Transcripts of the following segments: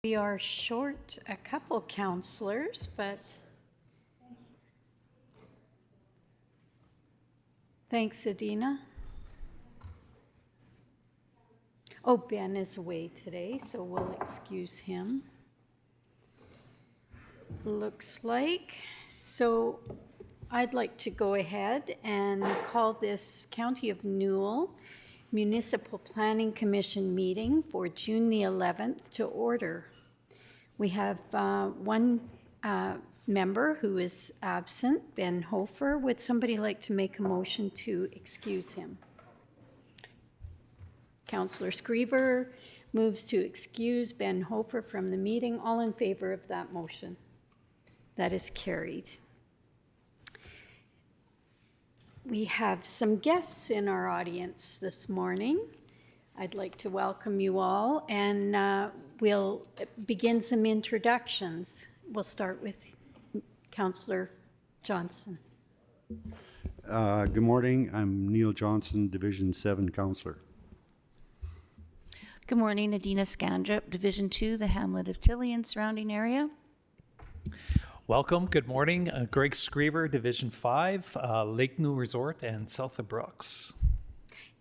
We are short a couple councillors, but thanks, Adina. Oh, Ben is away today, so we'll excuse him. Looks like. So I'd like to go ahead and call this County of Newell Municipal Planning Commission meeting for June the 11th to order. We have one member who is absent, Ben Hofer. Would somebody like to make a motion to excuse him? Councillor Screever moves to excuse Ben Hofer from the meeting. All in favor of that motion? That is carried. We have some guests in our audience this morning. I'd like to welcome you all, and we'll begin some introductions. We'll start with Councillor Johnson. Good morning. I'm Neil Johnson, Division 7 Councillor. Good morning, Adina Scandrup, Division 2, the Hamlet of Tilly and surrounding area. Welcome. Good morning. Greg Screever, Division 5, Lake New Resort and South of Brooks.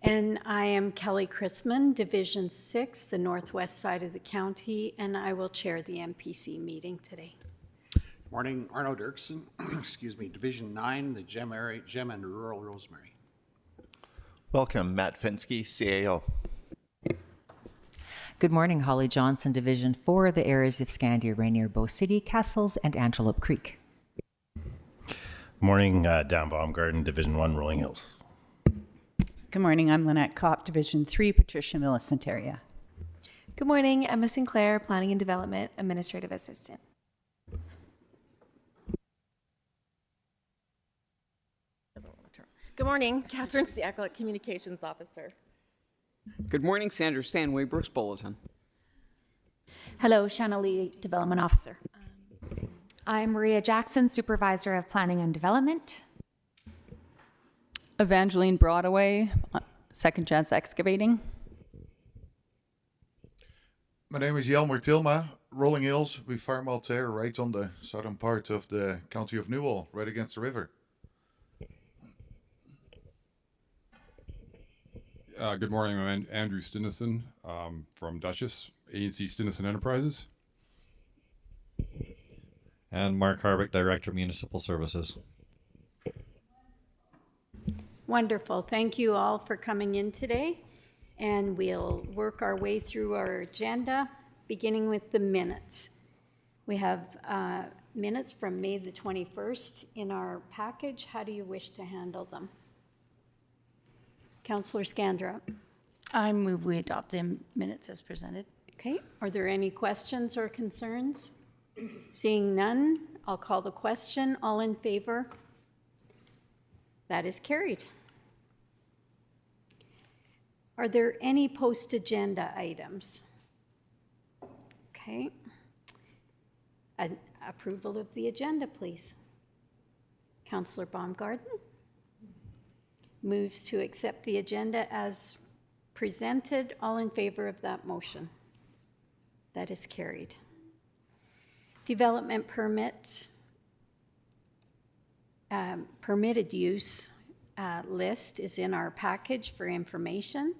And I am Kelly Chrisman, Division 6, the northwest side of the county, and I will chair the MPC meeting today. Morning, Arno Dirksen, excuse me, Division 9, the Gem and Rural Rosemary. Welcome, Matt Finsky, CAO. Good morning, Holly Johnson, Division 4, the areas of Scandia, Rainier, Bow City, Castles, and Antelope Creek. Morning, Dan Baumgarten, Division 1, Rolling Hills. Good morning, I'm Lynette Kopp, Division 3, Patricia Millicent area. Good morning, Emma Sinclair, Planning and Development, Administrative Assistant. Good morning, Catherine Siakla, Communications Officer. Good morning, Sandra Stanway, Brooks Bulletin. Hello, Shanna Lee, Development Officer. I'm Maria Jackson, Supervisor of Planning and Development. Evangeline Broadway, Second Chance Excavating. My name is Jelmer Tilma, Rolling Hills. We farm out there right on the southern part of the County of Newell, right against the river. Good morning, I'm Andrew Stinnison from Dutchess, ANC Stinnison Enterprises. And Mark Harvick, Director of Municipal Services. Wonderful. Thank you all for coming in today. And we'll work our way through our agenda, beginning with the minutes. We have minutes from May the 21st in our package. How do you wish to handle them? Councillor Scandrup. I move we adopt the minutes as presented. Okay. Are there any questions or concerns? Seeing none, I'll call the question. All in favor? That is carried. Are there any post-agenda items? Okay. Approval of the agenda, please. Councillor Baumgarten moves to accept the agenda as presented. All in favor of that motion? That is carried. Development permits, permitted use list is in our package for information.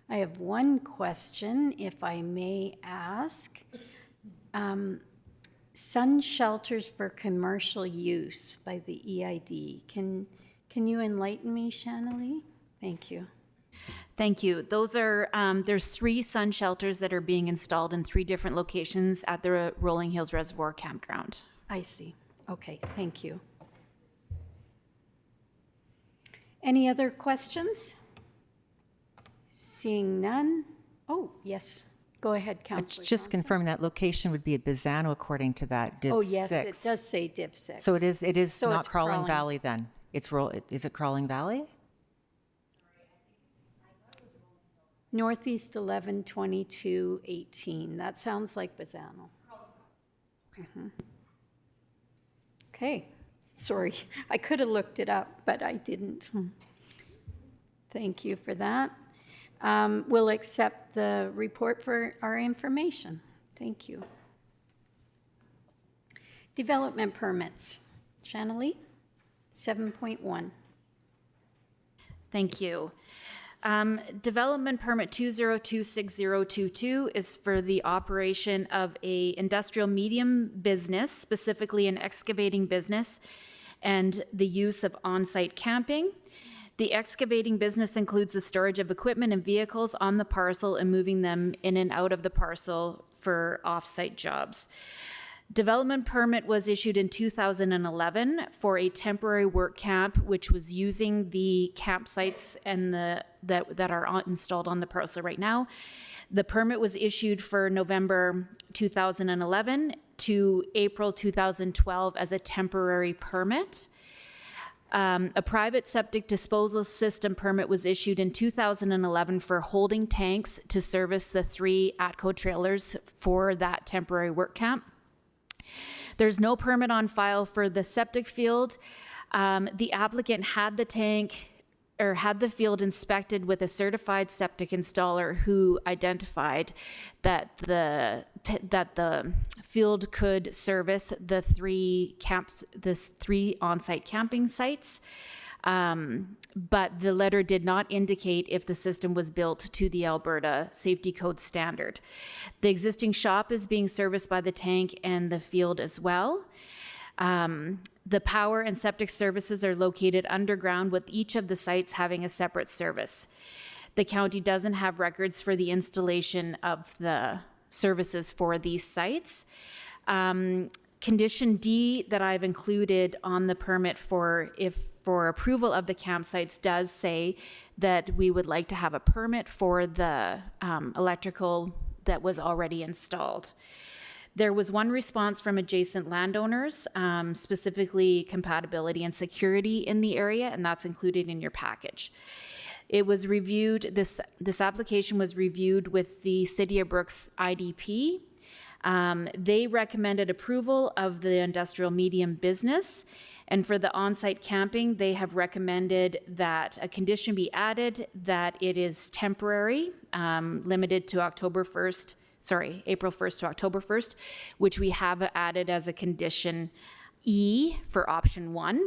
I have one question, if I may ask. Sun shelters for commercial use by the EID. Can you enlighten me, Shanna Lee? Thank you. Thank you. Those are, there's 3 sun shelters that are being installed in 3 different locations at the Rolling Hills Reservoir Campground. I see. Okay, thank you. Any other questions? Seeing none. Oh, yes. Go ahead, Councillor. It's just Johnson. confirming that location would be at Bizano according to that Div 6. Oh, yes, it does say Div 6. So it is so not Crawling Valley then? Is it Crawling Valley? Northeast 11, 22, 18. That sounds like Bizano. Mm-hmm. Okay. Sorry, I could have looked it up, but I didn't. Thank you for that. We'll accept the report for our information. Thank you. Development permits. Shanley, 7.1. Thank you. Development permit 2026022 is for the operation of a industrial medium business, specifically an excavating business, and the use of on-site camping. The excavating business includes the storage of equipment and vehicles on the parcel and moving them in and out of the parcel for off-site jobs. Development permit was issued in 2011 for a temporary work camp, which was using the campsites and that are installed on the parcel right now. The permit was issued for November 2011 to April 2012 as a temporary permit. A private septic disposal system permit was issued in 2011 for holding tanks to service the 3 ATCO trailers for that temporary work camp. There's no permit on file for the septic field. The applicant had the field inspected with a certified septic installer who identified that the field could service the 3 on-site camping sites. But the letter did not indicate if the system was built to the Alberta Safety Code standard. The existing shop is being serviced by the tank and the field as well. The power and septic services are located underground, with each of the sites having a separate service. The county doesn't have records for the installation of the services for these sites. Condition D that I've included on the permit for approval of the campsites does say that we would like to have a permit for the electrical that was already installed. There was one response from adjacent landowners, specifically compatibility and security in the area, and that's included in your package. It was reviewed, this application was reviewed with the City of Brooks IDP. They recommended approval of the industrial medium business, and for the on-site camping, they have recommended that a condition be added that it is temporary, limited to April 1st to October 1st, which we have added as a condition E for option 1,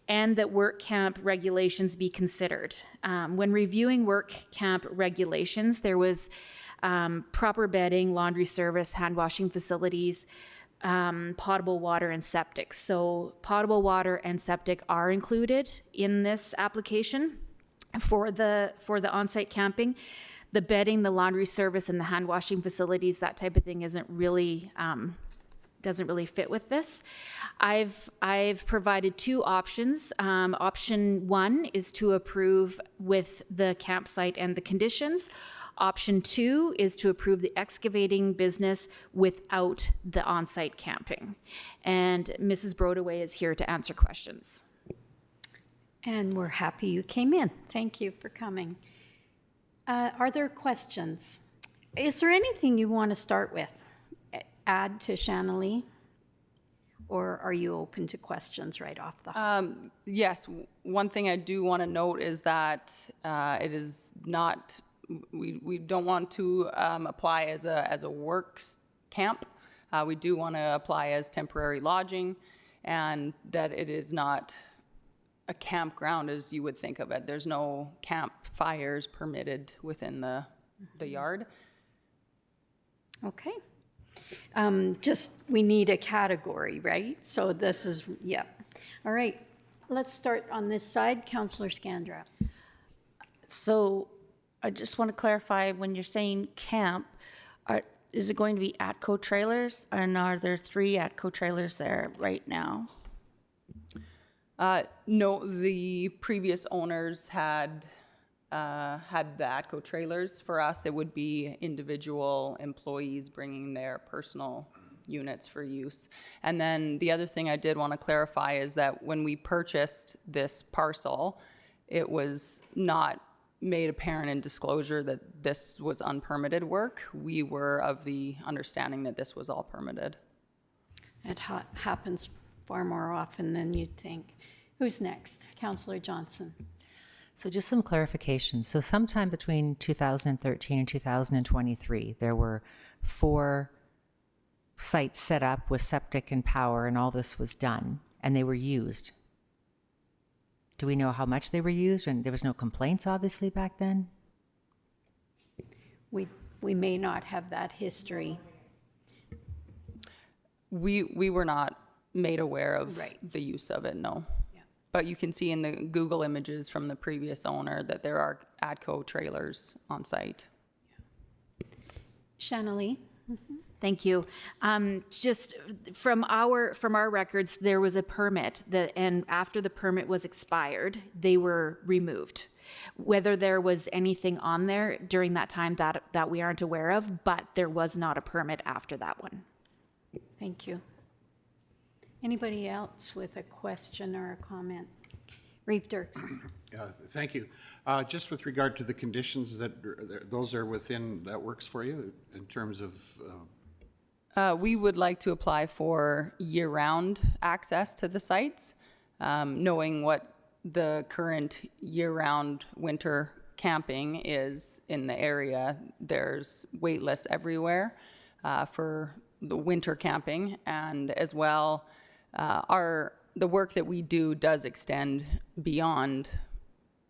and that work camp regulations be considered. When reviewing work camp regulations, there was proper bedding, laundry service, hand washing facilities, potable water, and septic. So potable water and septic are included in this application for the on-site camping. The bedding, the laundry service, and the hand washing facilities, that type of thing doesn't really fit with this. I've provided 2 options. Option 1 is to approve with the campsite and the conditions. Option 2 is to approve the excavating business without the on-site camping. And Mrs. Brodaway is here to answer questions. And we're happy you came in. Thank you for coming. Are there questions? Is there anything you want to start with? Add to Shanley? Or are you open to questions right off the hop? Yes, one thing I do want to note is that it is not, we don't want to apply as a works camp. We do want to apply as temporary lodging, and that it is not a campground as you would think of it. There's no campfires permitted within the yard. Okay. We need a category, right? So this is, yeah. All right, let's start on this side. Councillor Scandra. So I just want to clarify, when you're saying camp, is it going to be ATCO trailers? And are there 3 ATCO trailers there right now? No, the previous owners had the ATCO trailers. For us, it would be individual employees bringing their personal units for use. And then the other thing I did want to clarify is that when we purchased this parcel, it was not made apparent in disclosure that this was unpermitted work. We were of the understanding that this was all permitted. It happens far more often than you'd think. Who's next? Councillor Johnson. So just some clarification. So sometime between 2013 and 2023, there were 4 sites set up with septic and power and all this was done and they were used. Do we know how much they were used? And there was no complaints obviously back then? We may not have that history. We were not made aware of Right. the use of it, no. But you can see in the Google images from the previous owner that there are ATCO trailers on site. Shannalee? Thank you. Just from our records, there was a permit that, and after the permit was expired, they were removed. Whether there was anything on there during that time that we aren't aware of, but there was not a permit after that one. Thank you. Anybody else with a question or a comment? Reeve Dirksen. Thank you. Just with regard to the conditions that those are within, that works for you in terms of? We would like to apply for year-round access to the sites, knowing what the current year-round winter camping is in the area. There's wait lists everywhere for the winter camping, and as well, the work that we do does extend beyond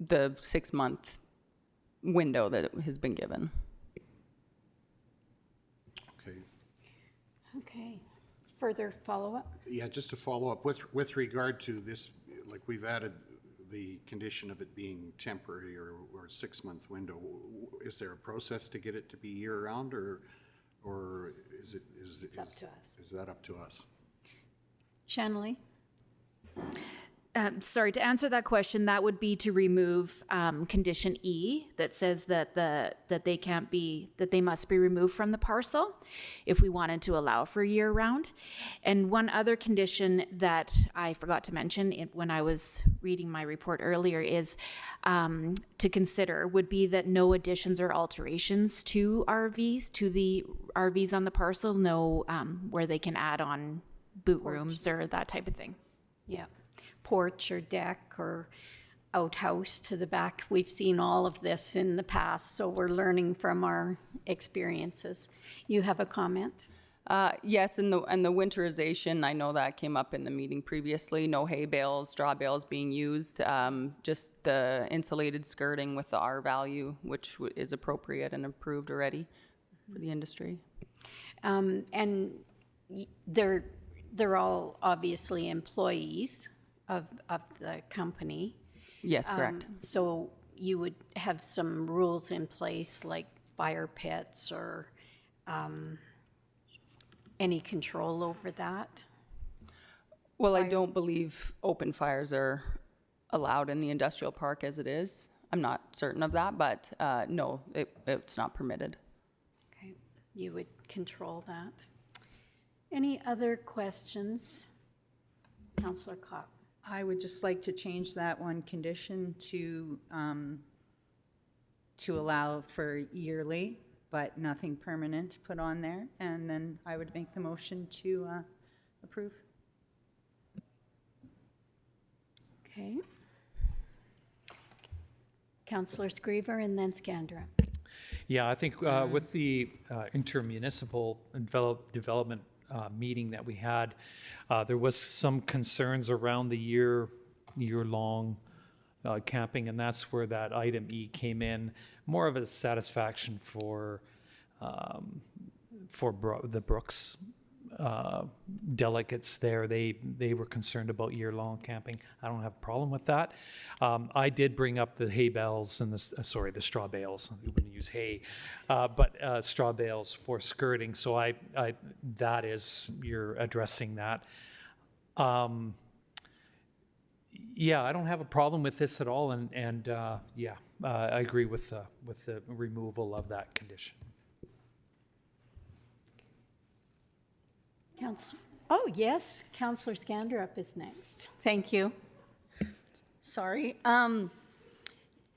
the 6-month window that has been given. Okay. Further follow-up? Yeah, just to follow up with regard to this, like we've added the condition of it being temporary or 6-month window. Is there a process to get it to be year-round, or is up to us. Is that up to us? Shannalee? Sorry, to answer that question, that would be to remove condition E that says that they must be removed from the parcel if we wanted to allow for year round. And one other condition that I forgot to mention when I was reading my report earlier is to consider would be that no additions or alterations to the RVs on the parcel, no where they can add on boot rooms or that type of thing. Yeah. Porch or deck or outhouse to the back. We've seen all of this in the past, so we're learning from our experiences. You have a comment? Yes, and the winterization, I know that came up in the meeting previously. No hay bales, straw bales being used, just the insulated skirting with the R value, which is appropriate and approved already for the industry. And they're all obviously employees of the company. Yes, correct. So you would have some rules in place like fire pits or any control over that? Well, I don't believe open fires are allowed in the industrial park as it is. I'm not certain of that, but no, it's not permitted. Okay, you would control that. Any other questions? Councillor Kopp. I would just like to change that one condition to allow for yearly, but nothing permanent put on there. And then I would make the motion to approve. Okay. Councillor Screever and then Scandra. Yeah, I think with the intermunicipal development meeting that we had, there was some concerns around the year-long camping, and that's where that item E came in. More of a satisfaction for the Brooks delegates there. They were concerned about year-long camping. I don't have a problem with that. I did bring up the hay bales and the straw bales. We wouldn't use hay, but straw bales for skirting. So that is, you're addressing that. Yeah, I don't have a problem with this at all, and yeah, I agree with the removal of that condition. Oh, yes, Councillor Scandrup is next. Thank you. Sorry.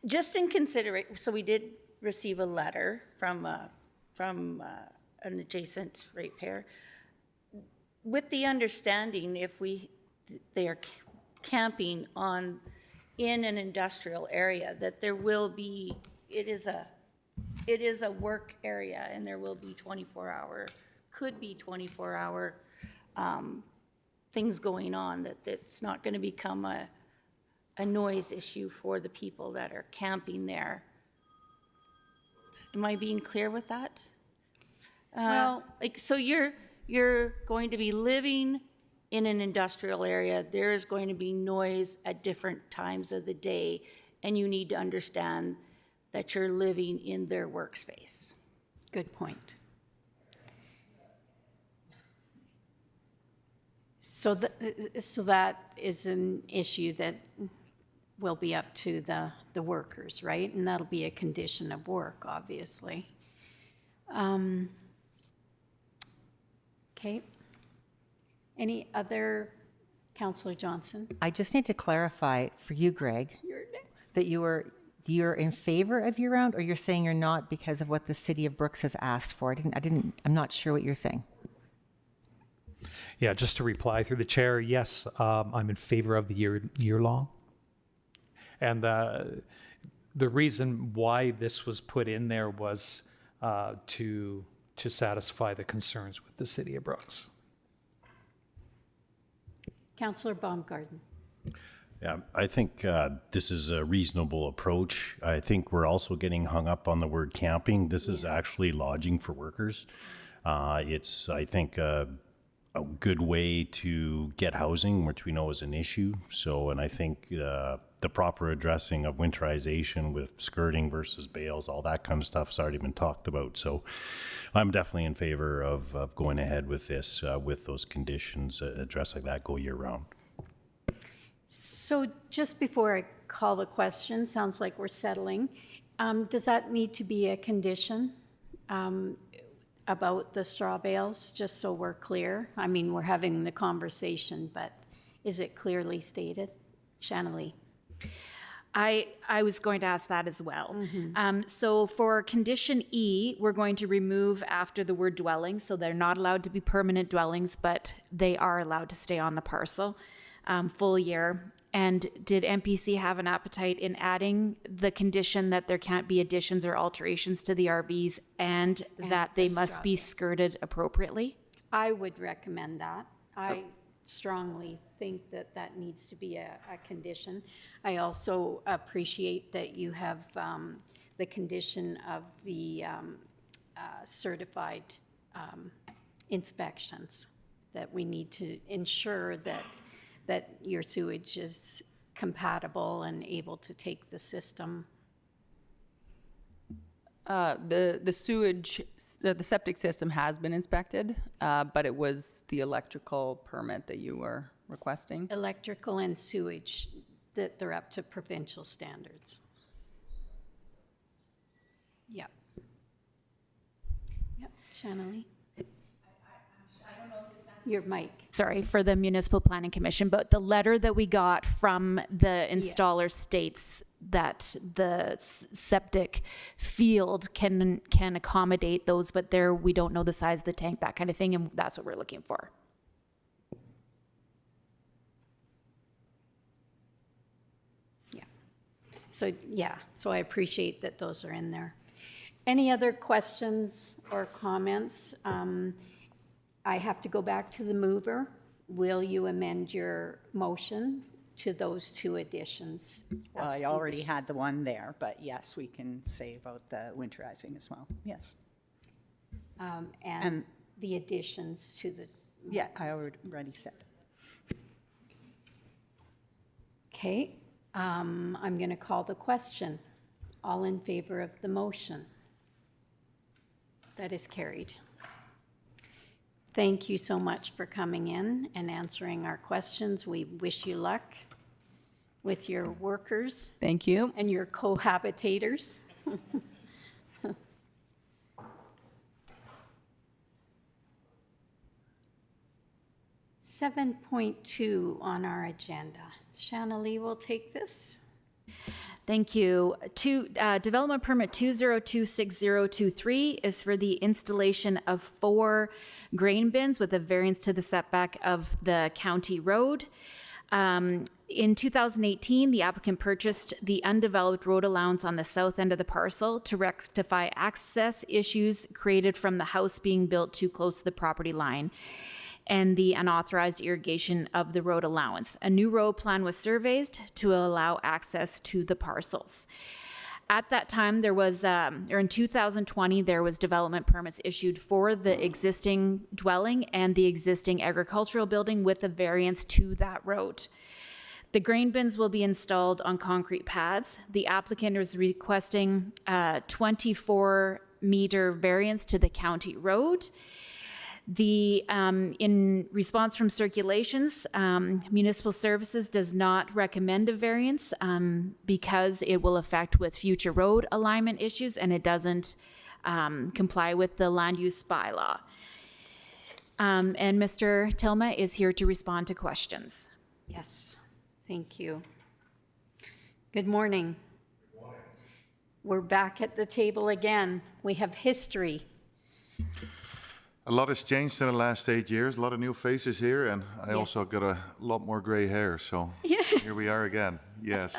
Just in consideration, so we did receive a letter from an adjacent ratepayer with the understanding if they are camping in an industrial area that there will be, it is a work area and there will be 24-hour could be 24-hour things going on, that it's not going to become a noise issue for the people that are camping there. Am I being clear with that? Well, like, so you're going to be living in an industrial area. There is going to be noise at different times of the day, and you need to understand that you're living in their workspace. Good point. So that is an issue that will be up to the workers, right? And that'll be a condition of work, obviously. Okay. Any other, Councillor Johnson? I just need to clarify for you, Greg, that you're in favor of year-round, or you're saying you're not because of what the City of Brooks has asked for? I'm not sure what you're saying. Yeah, just to reply through the chair, yes, I'm in favor of the year-long. And the reason why this was put in there was to satisfy the concerns with the City of Brooks. Councillor Baumgarten. Yeah, I think this is a reasonable approach. I think we're also getting hung up on the word camping. This is actually lodging for workers. It's, I think, a good way to get housing, which we know is an issue. So, and I think the proper addressing of winterization with skirting versus bales, all that kind of stuff has already been talked about. So I'm definitely in favor of going ahead with this, with those conditions, addressing that, go year round. So just before I call the question, sounds like we're settling. Does that need to be a condition about the straw bales, just so we're clear? I mean, we're having the conversation, but is it clearly stated? Shannalee. I was going to ask that as well. So for condition E, we're going to remove after the word dwelling. So they're not allowed to be permanent dwellings, but they are allowed to stay on the parcel full year. And did MPC have an appetite in adding the condition that there can't be additions or alterations to the RVs and that they must be skirted appropriately? I would recommend that. I strongly think that that needs to be a condition. I also appreciate that you have the condition of the certified inspections, that we need to ensure that your sewage is compatible and able to take the system. The sewage, the septic system has been inspected, but it was the electrical permit that you were requesting. Electrical and sewage, that they're up to provincial standards. Yep. Yep, Shannalee. Your mic. Sorry, for the Municipal Planning Commission, but the letter that we got from the installer states that the septic field can accommodate those, but there we don't know the size of the tank, that kind of thing, and that's what we're looking for. So I appreciate that those are in there. Any other questions or comments? I have to go back to the mover. Will you amend your motion to those two additions? Well, I already had the one there, but yes, we can say about the winterizing as well. Yes. And the additions to the... Yeah, I already said. Okay. I'm going to call the question. All in favor of the motion? That is carried. Thank you so much for coming in and answering our questions. We wish you luck with your workers. Thank you. And your cohabitators. 7.2 on our agenda. Shannalee will take this. Thank you. Development permit 2026023 is for the installation of 4 grain bins with a variance to the setback of the county road. In 2018, the applicant purchased the undeveloped road allowance on the south end of the parcel to rectify access issues created from the house being built too close to the property line and the unauthorized irrigation of the road allowance. A new road plan was surveyed to allow access to the parcels. At that time, there was, or in 2020, there was development permits issued for the existing dwelling and the existing agricultural building with a variance to that road. The grain bins will be installed on concrete pads. The applicant is requesting a 24-meter variance to the county road. In response from circulations, Municipal Services does not recommend a variance because it will affect with future road alignment issues and it doesn't comply with the land use bylaw. And Mr. Tilma is here to respond to questions. Yes, thank you. Good morning. Good morning. We're back at the table again. We have history. A lot has changed in the last 8 years, a lot of new faces here, and I also got a lot more gray hair, so here we are again, yes.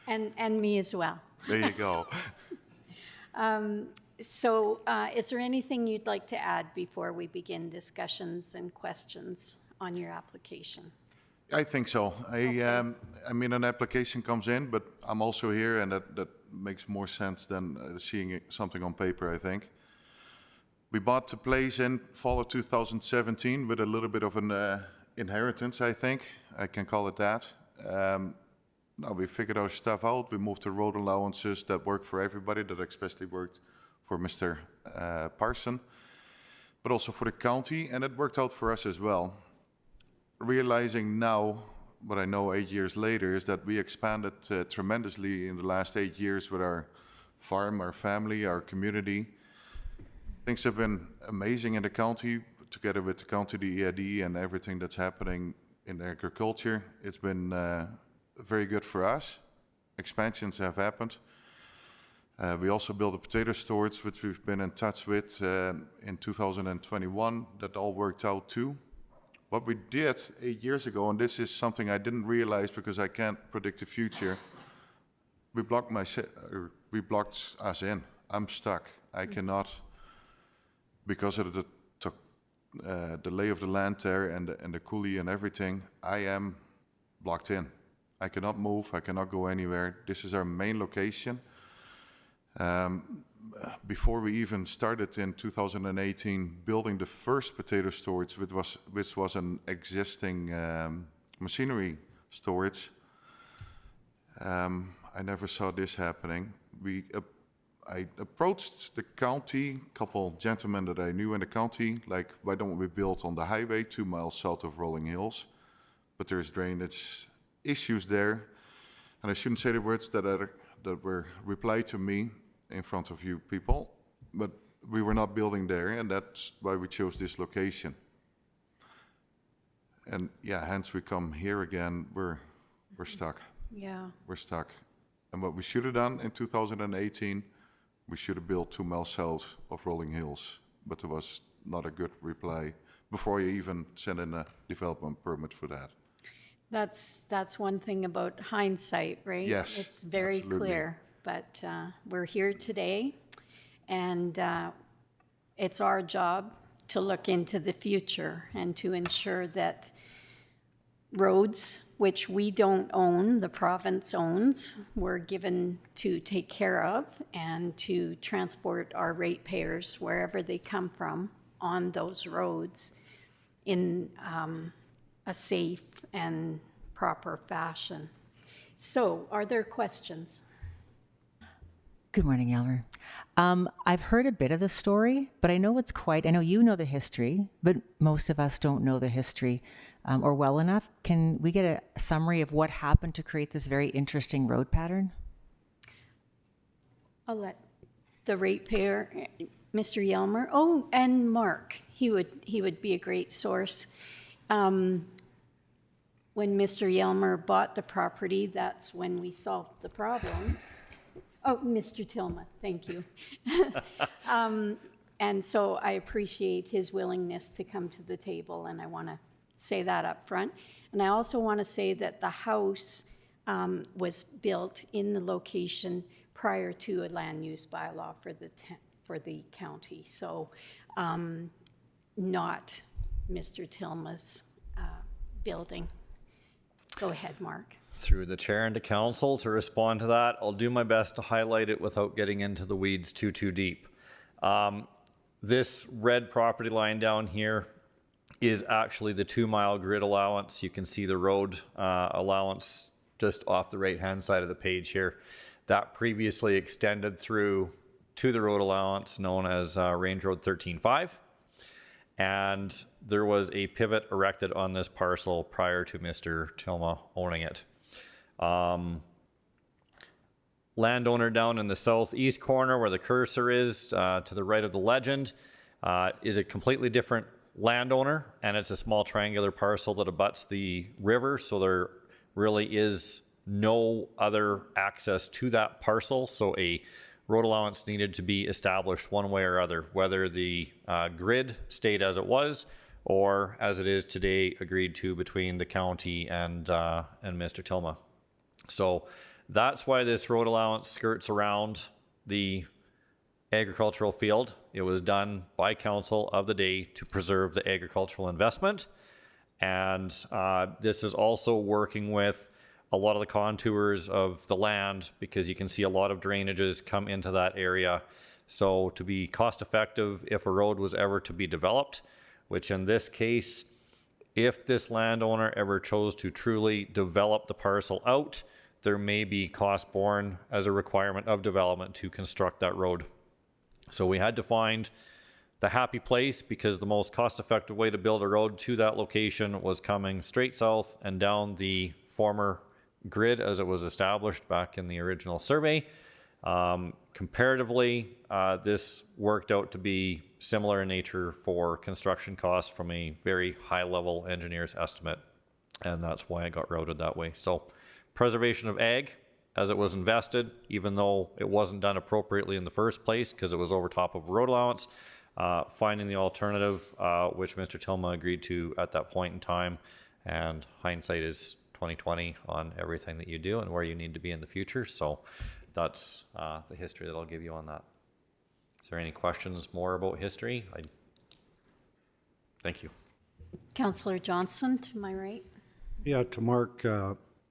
And me as well. There you go. Is there anything you'd like to add before we begin discussions and questions on your application? I think so. I mean, an application comes in, but I'm also here, and that makes more sense than seeing something on paper, I think. We bought the place in fall of 2017 with a little bit of an inheritance, I think. I can call it that. Now we figured our stuff out. We moved to road allowances that work for everybody, that especially worked for Mr. Parson, but also for the county, and it worked out for us as well. Realizing now, what I know 8 years later, is that we expanded tremendously in the last 8 years with our farm, our family, our community. Things have been amazing in the county, together with the county, the EID, and everything that's happening in agriculture. It's been very good for us. Expansions have happened. We also built a potato storage, which we've been in touch with in 2021. That all worked out too. What we did 8 years ago, and this is something I didn't realize because I can't predict the future, we blocked us in. I'm stuck. I cannot. Because of the lay of the land there and the coulee and everything, I am blocked in. I cannot move, I cannot go anywhere. This is our main location. Before we even started in 2018 building the first potato storage, which was an existing machinery storage, I never saw this happening. I approached the county, a couple gentlemen that I knew in the county, like, why don't we build on the highway 2 miles south of Rolling Hills? But there's drainage issues there. And I shouldn't say the words that were replied to me in front of you people, but we were not building there, and that's why we chose this location. And yeah, hence we come here again, we're stuck. Yeah. We're stuck. And what we should have done in 2018, we should have built 2 miles south of Rolling Hills, but there was not a good reply before you even send in a development permit for that. That's one thing about hindsight, right? Yes, it's very absolutely. clear. But we're here today, and it's our job to look into the future and to ensure that roads, which we don't own, the province owns, we're given to take care of and to transport our ratepayers wherever they come from on those roads in a safe and proper fashion. So, are there questions? Good morning, Elmer. I've heard a bit of the story, but I know I know you know the history, but most of us don't know the history or well enough. Can we get a summary of what happened to create this very interesting road pattern? I'll let the ratepayer, Mr. Yelmer, and Mark, he would be a great source. When Mr. Yelmer bought the property, that's when we solved the problem. Oh, Mr. Tilma, thank you. And so I appreciate his willingness to come to the table, and I want to say that up front. And I also want to say that the house was built in the location prior to a land use bylaw for the county. So not Mr. Tilma's building. Go ahead, Mark. Through the chair and to council to respond to that, I'll do my best to highlight it without getting into the weeds too deep. This red property line down here is actually the 2-mile grid allowance. You can see the road allowance just off the right-hand side of the page here. That previously extended through to the road allowance known as Range Road 13.5. And there was a pivot erected on this parcel prior to Mr. Tilma owning it. Landowner down in the southeast corner where the cursor is to the right of the legend is a completely different landowner, and it's a small triangular parcel that abuts the river, so there really is no other access to that parcel. So a road allowance needed to be established one way or other, whether the grid stayed as it was or as it is today agreed to between the county and Mr. Tilma. So that's why this road allowance skirts around the agricultural field. It was done by council of the day to preserve the agricultural investment. And this is also working with a lot of the contours of the land, because you can see a lot of drainages come into that area. So to be cost effective, if a road was ever to be developed, which in this case, if this landowner ever chose to truly develop the parcel out, there may be cost borne as a requirement of development to construct that road. So we had to find the happy place, because the most cost-effective way to build a road to that location was coming straight south and down the former grid as it was established back in the original survey. Comparatively, this worked out to be similar in nature for construction costs from a very high-level engineer's estimate, and that's why it got routed that way. So preservation of ag as it was invested, even though it wasn't done appropriately in the first place because it was over top of road allowance, finding the alternative, which Mr. Tilma agreed to at that point in time, and hindsight is 20/20 on everything that you do and where you need to be in the future. So that's the history that I'll give you on that. Is there any questions more about history? Thank you. Councillor Johnson, to my right. Yeah, to Mark,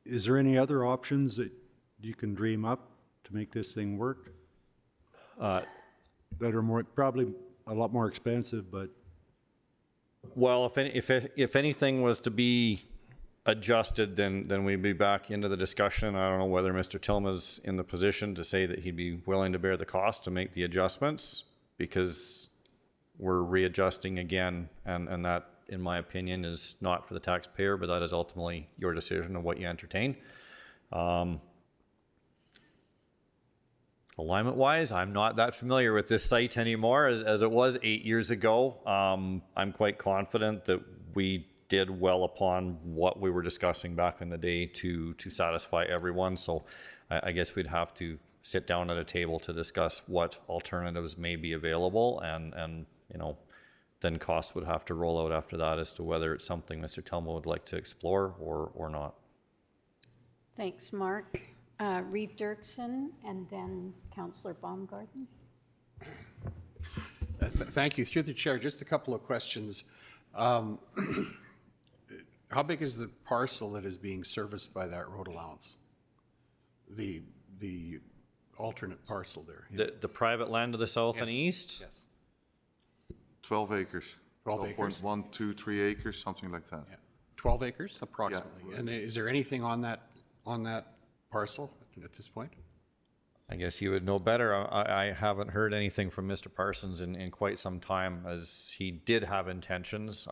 is there any other options that you can dream up to make this thing work? That are more, probably a lot more expensive, but. Well, if anything was to be adjusted, then we'd be back into the discussion. I don't know whether Mr. Tilma's in the position to say that he'd be willing to bear the cost to make the adjustments, because we're readjusting again, and that, in my opinion, is not for the taxpayer, but that is ultimately your decision of what you entertain. Alignment-wise, I'm not that familiar with this site anymore as it was 8 years ago. I'm quite confident that we did well upon what we were discussing back in the day to satisfy everyone. So I guess we'd have to sit down at a table to discuss what alternatives may be available, and you know, then costs would have to roll out after that as to whether it's something Mr. Tilma would like to explore or not. Thanks, Mark. Reeve Dirksen, and then Councillor Baumgarten. Thank you. Through the chair, just a couple of questions. How big is the parcel that is being serviced by that road allowance? The alternate parcel there. The private land to the south and east? Yes. 12 acres. 12 acres. 12.123 acres, something like that. Yeah. 12 acres approximately. Yeah. And is there anything on that parcel at this point? I guess you would know better. I haven't heard anything from Mr. Parsons in quite some time, as he did have intentions,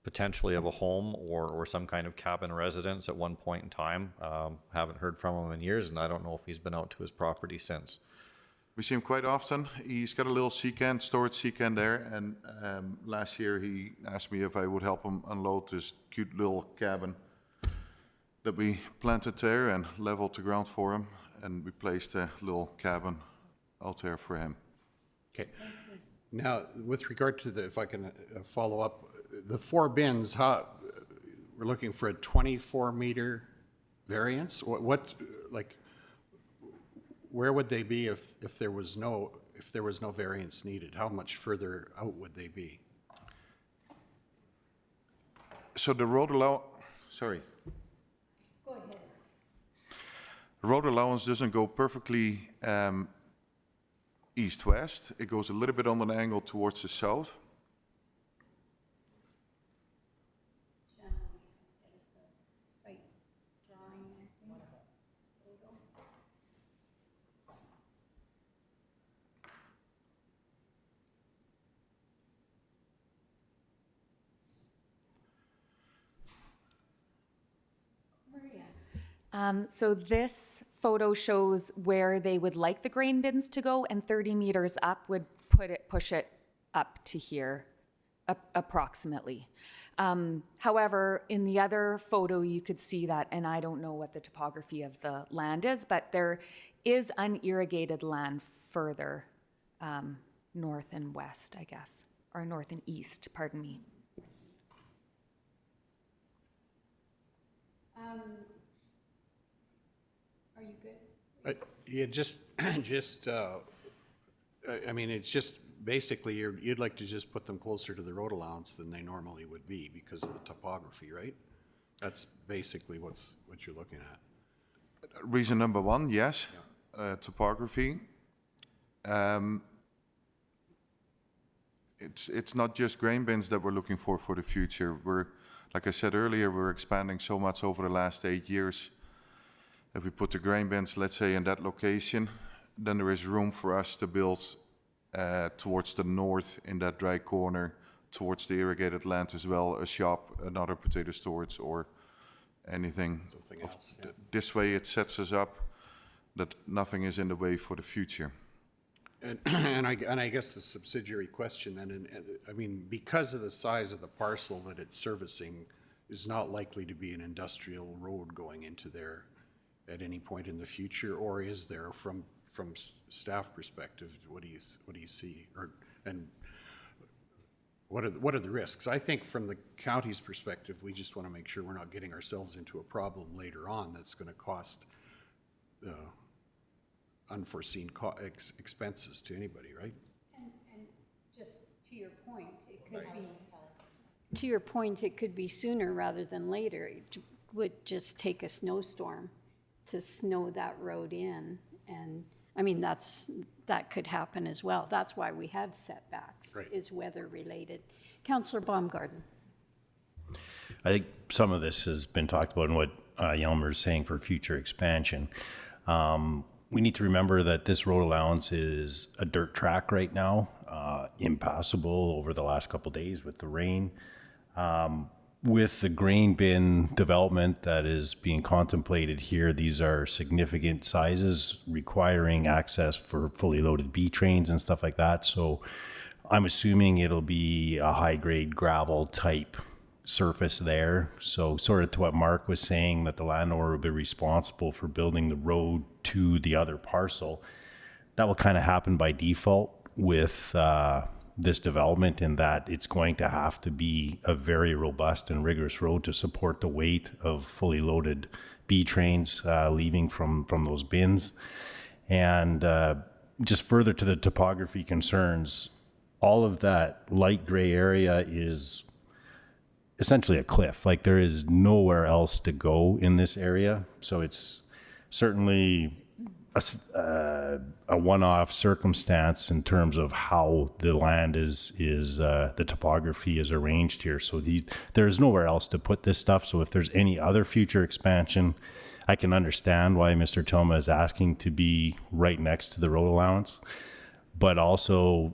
potentially of a home or some kind of cabin residence at one point in time. Haven't heard from him in years, and I don't know if he's been out to his property since. We see him quite often. He's got a little storage sea can there, and last year he asked me if I would help him unload this cute little cabin that we planted there and leveled the ground for him, and we placed a little cabin out there for him. Okay. Now, with regard to if I can follow up, the 4 bins, how we're looking for a 24-meter variance? Like, where would they be if there was no variance needed? How much further out would they be? So the road sorry. Go ahead. Road allowance doesn't go perfectly east-west. It goes a little bit on an angle towards the south. So this photo shows where they would like the grain bins to go, and 30 meters up would push it up to here, approximately. However, in the other photo, you could see that, and I don't know what the topography of the land is, but there is unirrigated land further north and west, I guess, or north and east, pardon me. Are you good? Yeah, I mean, it's just basically you'd like to just put them closer to the road allowance than they normally would be because of the topography, right? That's basically what you're looking at. Reason number one, yes, topography. It's not just grain bins that we're looking for the future. Like I said earlier, we're expanding so much over the last 8 years. If we put the grain bins, let's say, in that location, then there is room for us to build towards the north in that dry corner, towards the irrigated land as well, a shop, another potato storage, or anything. Something else. Yeah. This way it sets us up that nothing is in the way for the future. And I guess the subsidiary question then, I mean, because of the size of the parcel that it's servicing, is not likely to be an industrial road going into there at any point in the future, or is there from staff perspective? What do you see, and what are the risks? I think from the county's perspective, we just want to make sure we're not getting ourselves into a problem later on that's going to cost unforeseen expenses to anybody, right? And just to your point, it could be. To your point, it could be sooner rather than later. It would just take a snowstorm to snow that road in, and I mean that could happen as well. That's why we have setbacks, right. Is weather related. Councillor Baumgarten. I think some of this has been talked about in what Yelmer is saying for future expansion. We need to remember that this road allowance is a dirt track right now, impassable over the last couple of days with the rain. With the grain bin development that is being contemplated here, these are significant sizes requiring access for fully loaded B trains and stuff like that. So I'm assuming it'll be a high grade gravel type surface there. So sort of to what Mark was saying, that the landowner will be responsible for building the road to the other parcel. That will kind of happen by default with this development, in that it's going to have to be a very robust and rigorous road to support the weight of fully loaded B trains leaving from those bins. And just further to the topography concerns, all of that light gray area is essentially a cliff. Like, there is nowhere else to go in this area. So it's certainly a one-off circumstance in terms of how the land is the topography is arranged here. So there's nowhere else to put this stuff. So if there's any other future expansion, I can understand why Mr. Toma is asking to be right next to the road allowance. But also,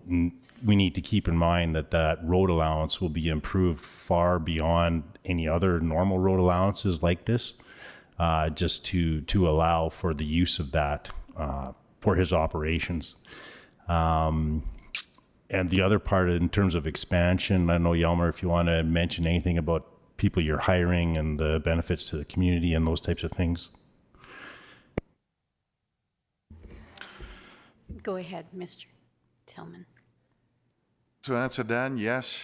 we need to keep in mind that that road allowance will be improved far beyond any other normal road allowances like this, just to allow for the use of that for his operations. And the other part in terms of expansion, I don't know, Yelmer, if you want to mention anything about people you're hiring and the benefits to the community and those types of things. Go ahead, Mr. Tillman. To answer Dan, yes.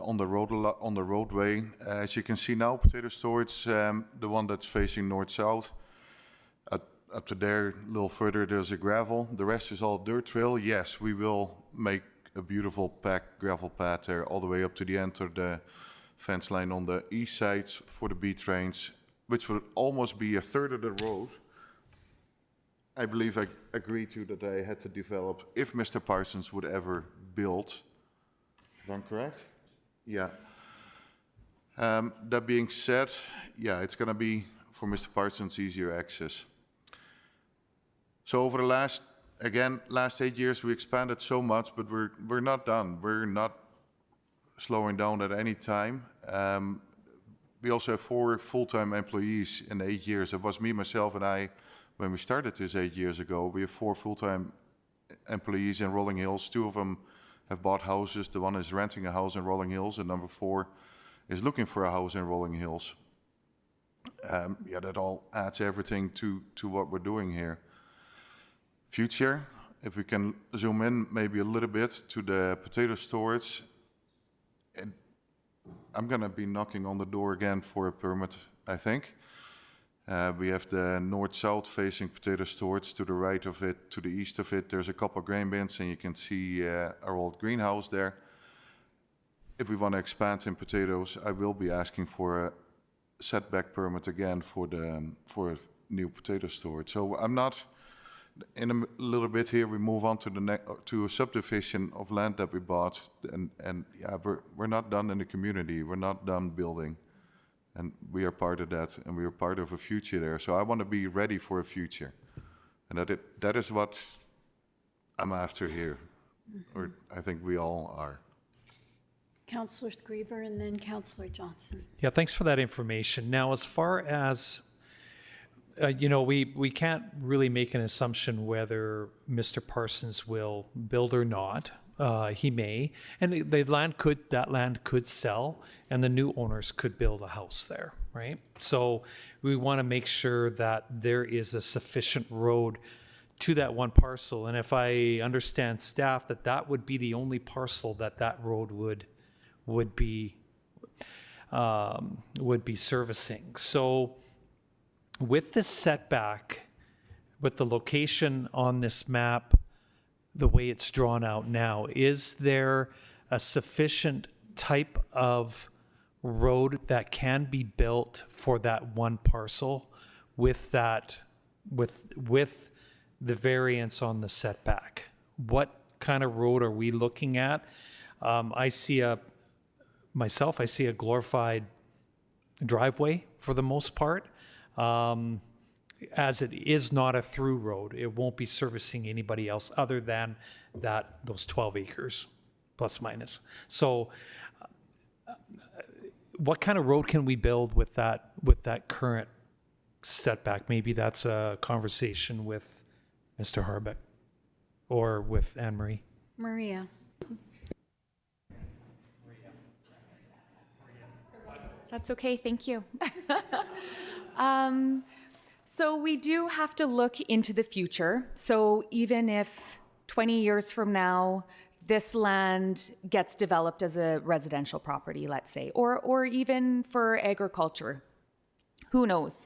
on the roadway. As you can see now, potato storage, the one that's facing north-south. Up to there, a little further, there's a gravel. The rest is all dirt trail. Yes, we will make a beautiful packed gravel path there all the way up to the end of the fence line on the east side for the B trains, which would almost be a third of the road. I believe I agreed to that I had to develop if Mr. Parsons would ever build. Is that correct? Yeah. That being said, yeah, it's going to be, for Mr. Parsons, easier access. So over the last 8 years, we expanded so much, but we're not done. We're not slowing down at any time. We also have 4 full-time employees in 8 years. It was me, myself, and I when we started this 8 years ago. We have 4 full-time employees in Rolling Hills. 2 of them have bought houses. The one is renting a house in Rolling Hills, and number 4 is looking for a house in Rolling Hills. Yeah, that all adds everything to what we're doing here. Future, if we can zoom in maybe a little bit to the potato storage. I'm going to be knocking on the door again for a permit, I think. We have the north-south facing potato storage. To the right of it, to the east of it, there's a couple of grain bins, and you can see our old greenhouse there. If we want to expand in potatoes, I will be asking for a setback permit again for new potato storage. So I'm not, in a little bit here, we move on to a subdivision of land that we bought, and yeah, we're not done in the community. We're not done building, and we are part of that, and we are part of a future there. So I want to be ready for a future, and that is what I'm after here, or I think we all are. Councillor Screever and then Councillor Johnson. Yeah, thanks for that information. Now, as far as, we can't really make an assumption whether Mr. Parsons will build or not. He may, and that land could sell, and the new owners could build a house there, right? So we want to make sure that there is a sufficient road to that one parcel. And if I understand staff, that would be the only parcel that road would be servicing. So with the setback, with the location on this map, the way it's drawn out now, is there a sufficient type of road that can be built for that one parcel with the variance on the setback? What kind of road are we looking at? I see a glorified driveway for the most part, as it is not a through road. It won't be servicing anybody else other than those 12 acres, plus minus. So what kind of road can we build with that current setback? Maybe that's a conversation with Mr. Harbeck or with Anne Marie. Maria. That's okay, thank you. So we do have to look into the future. So even if 20 years from now, this land gets developed as a residential property, let's say, or even for agriculture, who knows?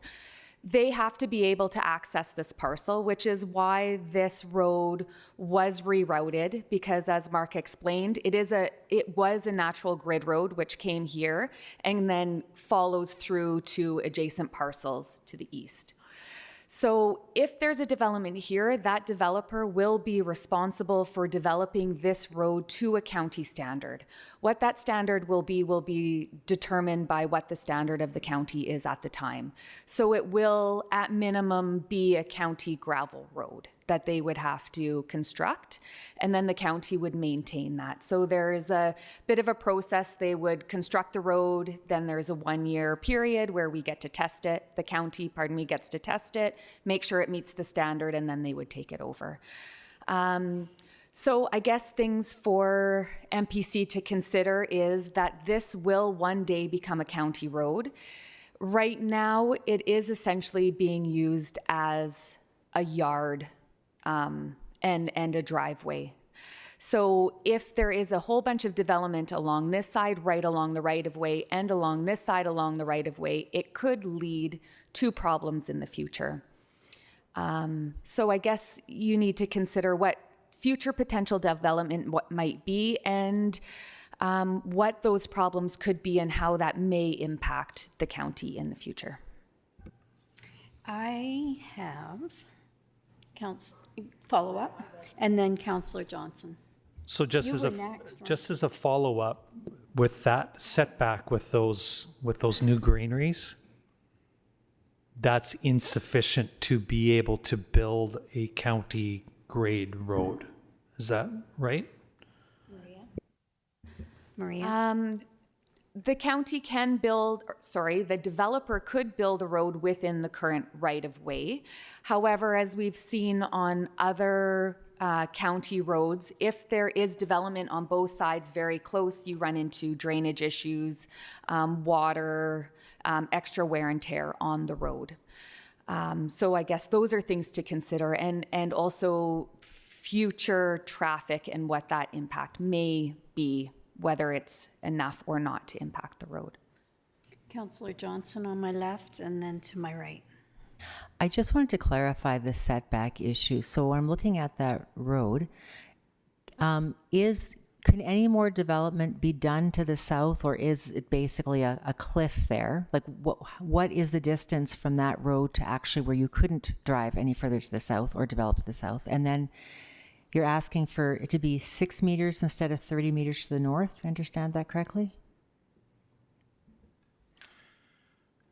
They have to be able to access this parcel, which is why this road was rerouted, because as Mark explained, it was a natural grid road which came here and then follows through to adjacent parcels to the east. So if there's a development here, that developer will be responsible for developing this road to a county standard. What that standard will be determined by what the standard of the county is at the time. So it will, at minimum, be a county gravel road that they would have to construct, and then the county would maintain that. So there's a bit of a process. They would construct the road, then there's a 1-year period where we get to test it. The county, gets to test it, make sure it meets the standard, and then they would take it over. So I guess things for MPC to consider is that this will one day become a county road. Right now, it is essentially being used as a yard and a driveway. So if there is a whole bunch of development along this side, right along the right of way, and along this side along the right of way, it could lead to problems in the future. So I guess you need to consider what future potential development might be and what those problems could be and how that may impact the county in the future. I have follow-up, and then Councillor Johnson. So just You as were a next, right? just as a follow-up with that setback with those new greeneries, that's insufficient to be able to build a county grade road. Is that right? Maria? The county can build, the developer could build a road within the current right-of-way. However, as we've seen on other county roads, if there is development on both sides very close, you run into drainage issues, water, extra wear and tear on the road. So I guess those are things to consider, and also future traffic and what that impact may be, whether it's enough or not to impact the road. Councillor Johnson on my left, and then to my right. I just wanted to clarify the setback issue. So when I'm looking at that road, can any more development be done to the south, or is it basically a cliff there? Like what is the distance from that road to actually where you couldn't drive any further to the south or develop to the south? And then you're asking for it to be 6 meters instead of 30 meters to the north. Do I understand that correctly?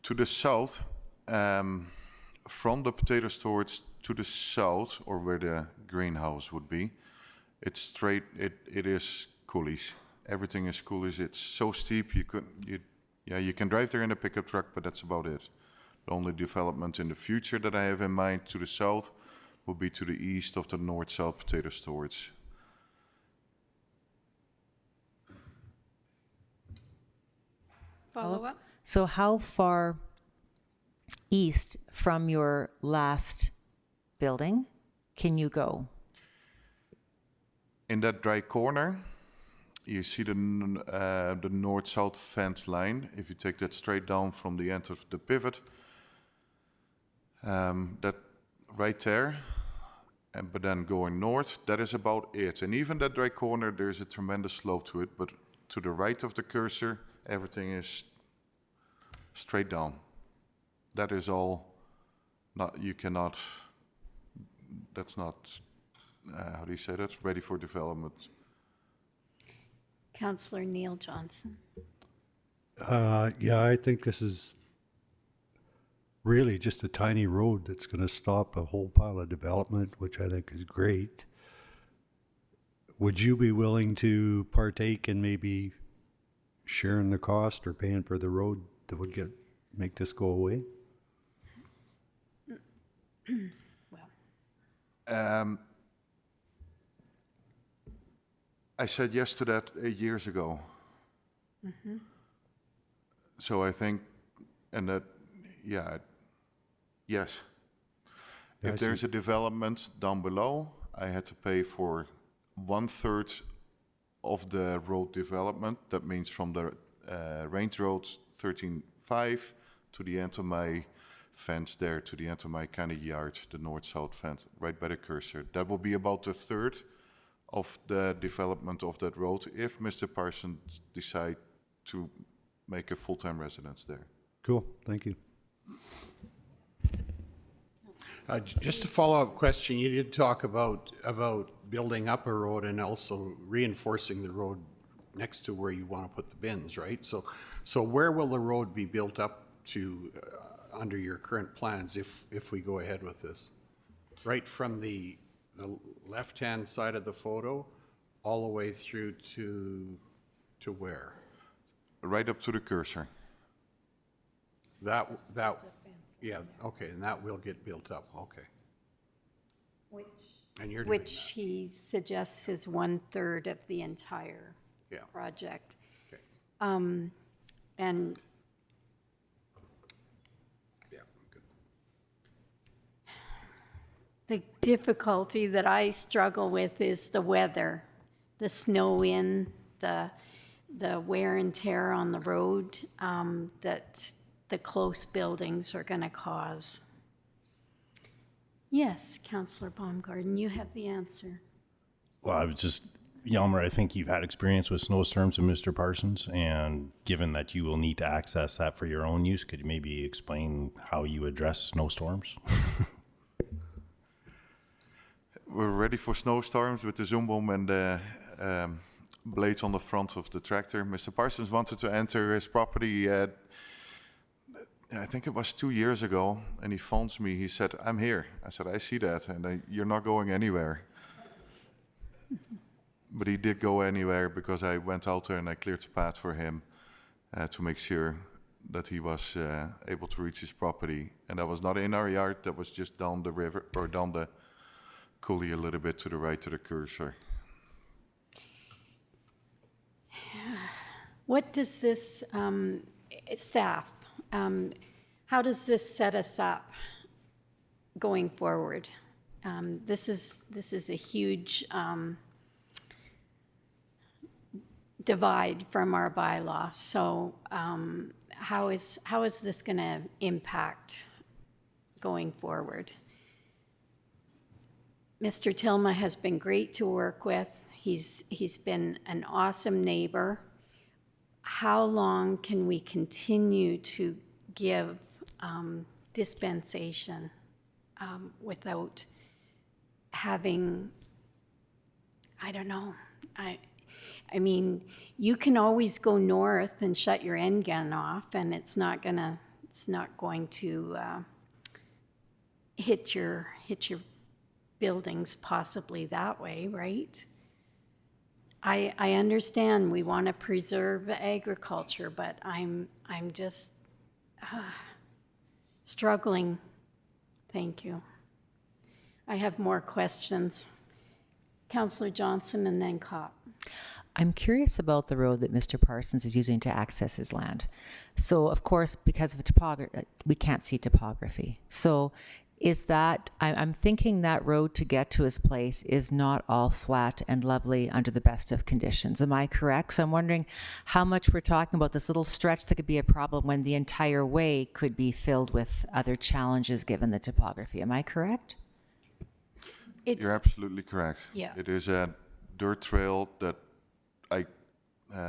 To the south, from the potato storage to the south, or where the greenhouse would be, it's straight. It is coulees. Everything is coulees. It's so steep you can drive there in a pickup truck, but that's about it. The only development in the future that I have in mind to the south will be to the east of the north-south potato storage. Follow up? So how far east from your last building can you go? In that dry corner, you see the north-south fence line. If you take that straight down from the end of the pivot, that right there, but then going north, that is about it. And even that dry corner, there's a tremendous slope to it, but to the right of the cursor, everything is straight down. That is all, that's not, how do you say that? Ready for development. Councillor Neil Johnson. Yeah, I think this is really just a tiny road that's going to stop a whole pile of development, which I think is great. Would you be willing to partake in maybe sharing the cost or paying for the road that would make this go away? I said yes to that 8 years ago. Mm-hmm. So I think, yes. If there's a development down below, I had to pay for 1/3 of the road development. That means from the range road 13.5 to the end of my fence there, to the end of my kind of yard, the north-south fence, right by the cursor. That will be about 1/3 of the development of that road if Mr. Parsons decide to make a full-time residence there. Cool, thank you. Just a follow-up question, you did talk about building up a road and also reinforcing the road next to where you want to put the bins, right? So where will the road be built up to under your current plans if we go ahead with this? Right from the left-hand side of the photo all the way through to where? Right up to the cursor. That yeah, okay, and that will get built up, okay. And you're doing Which he suggests is 1/3 of the entire project. Okay. And yeah, good. The difficulty that I struggle with is the weather. snow in, the wear and tear on the road that the close buildings are going to cause. Yes, Councillor Baumgarten, you have the answer. Well, I was just, Yelmer, I think you've had experience with snowstorms and Mr. Parsons, and given that you will need to access that for your own use, could you maybe explain how you address snowstorms? We're ready for snowstorms with the zoom bomb and the blades on the front of the tractor. Mr. Parsons wanted to enter his property, I think it was 2 years ago, and he phones me. He said, "I'm here." I said, "I see that, and you're not going anywhere." But he did go anywhere because I went out there and I cleared the path for him to make sure that he was able to reach his property. And that was not in our yard, that was just down the river, or down the coulee a little bit to the right of the cursor. What does this, staff, how does this set us up going forward? This is a huge divide from our bylaw. So how is this going to impact going forward? Mr. Tilma has been great to work with. He's been an awesome neighbor. How long can we continue to give dispensation without having, I don't know, I mean, you can always go north and shut your end gun off, and it's not going to hit your buildings possibly that way, right? I understand we want to preserve agriculture, but I'm just struggling. Thank you. I have more questions. Councillor Johnson and then Kopp. I'm curious about the road that Mr. Parsons is using to access his land. So, of course, because of topography, we can't see topography. So is that, I'm thinking that road to get to his place is not all flat and lovely under the best of conditions. Am I correct? So I'm wondering how much we're talking about this little stretch that could be a problem when the entire way could be filled with other challenges given the topography. Am I correct? You're absolutely correct. Yeah. It is a dirt trail that I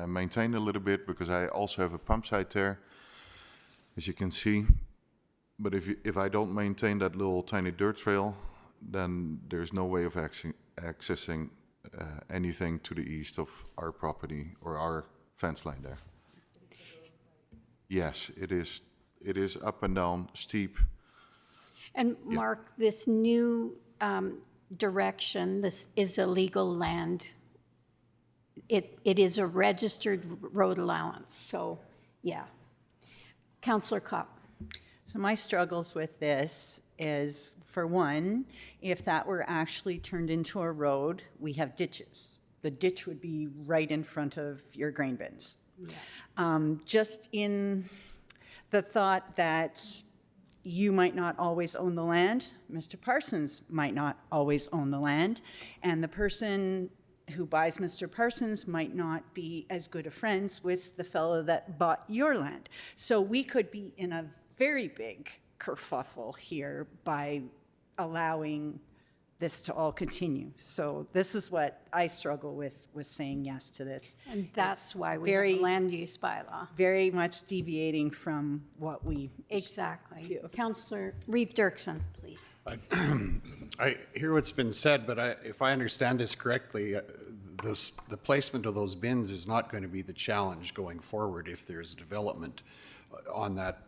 maintain a little bit because I also have a pump site there, as you can see. But if I don't maintain that little tiny dirt trail, then there's no way of accessing anything to the east of our property or our fence line there. Yes, it is. It is up and down, steep. And Mark, this new direction, this is a legal land. It is a registered road allowance, so yeah. Councillor Kopp. So my struggles with this is, for one, if that were actually turned into a road, we have ditches. The ditch would be right in front of your grain bins. Yeah. Just in the thought that you might not always own the land, Mr. Parsons might not always own the land, and the person who buys Mr. Parsons might not be as good of friends with the fellow that bought your land. So we could be in a very big kerfuffle here by allowing this to all continue. So this is what I struggle with saying yes to this. And that's why we have a land use bylaw. Very much deviating from what we exactly feel. Councillor Reeve Dirksen, please. I hear what's been said, but if I understand this correctly, the placement of those bins is not going to be the challenge going forward if there's development on that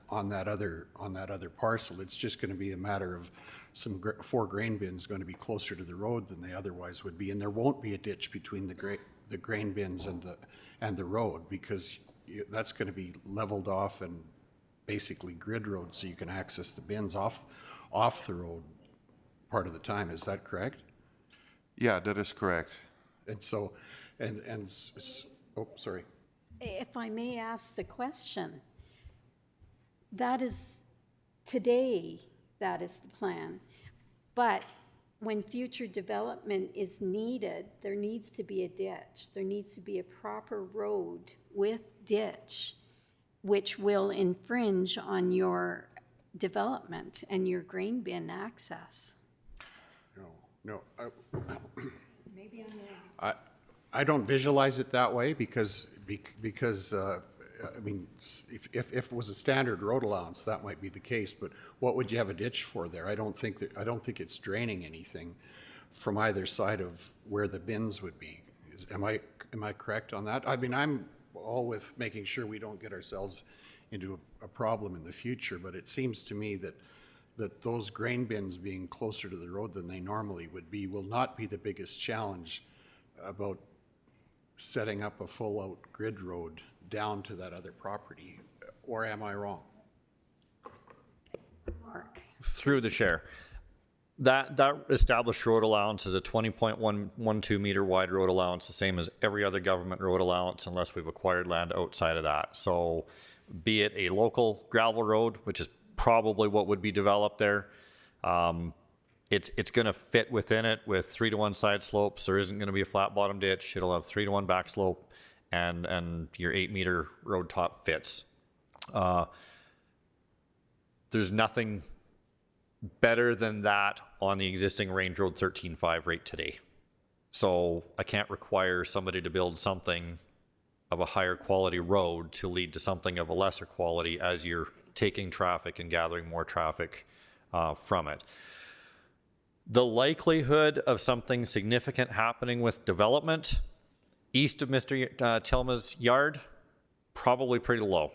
other parcel. It's just going to be a matter of some 4 grain bins going to be closer to the road than they otherwise would be, and there won't be a ditch between the grain bins and the road, because that's going to be leveled off and basically grid road, so you can access the bins off the road part of the time. Is that correct? Yeah, that is correct. And so, oh, sorry. If I may ask the question, that is today, that is the plan. But when future development is needed, there needs to be a ditch. There needs to be a proper road with ditch, which will infringe on your development and your grain bin access. No. Maybe I'm wrong. I don't visualize it that way because I mean, if it was a standard road allowance, that might be the case, but what would you have a ditch for there? I don't think it's draining anything from either side of where the bins would be. Am I correct on that? I mean, I'm all with making sure we don't get ourselves into a problem in the future, but it seems to me that those grain bins being closer to the road than they normally would be will not be the biggest challenge about setting up a full-out grid road down to that other property, or am I wrong? Mark. Through the chair. That established road allowance is a 20.112 meter wide road allowance, the same as every other government road allowance unless we've acquired land outside of that. So be it a local gravel road, which is probably what would be developed there, it's going to fit within it with 3-to-1 side slopes. There isn't going to be a flat bottom ditch. It'll have 3-to-1 back slope, and your 8-meter road top fits. There's nothing better than that on the existing Range Road 13.5 right today. So I can't require somebody to build something of a higher quality road to lead to something of a lesser quality as you're taking traffic and gathering more traffic from it. The likelihood of something significant happening with development east of Mr. Tilma's yard, probably pretty low.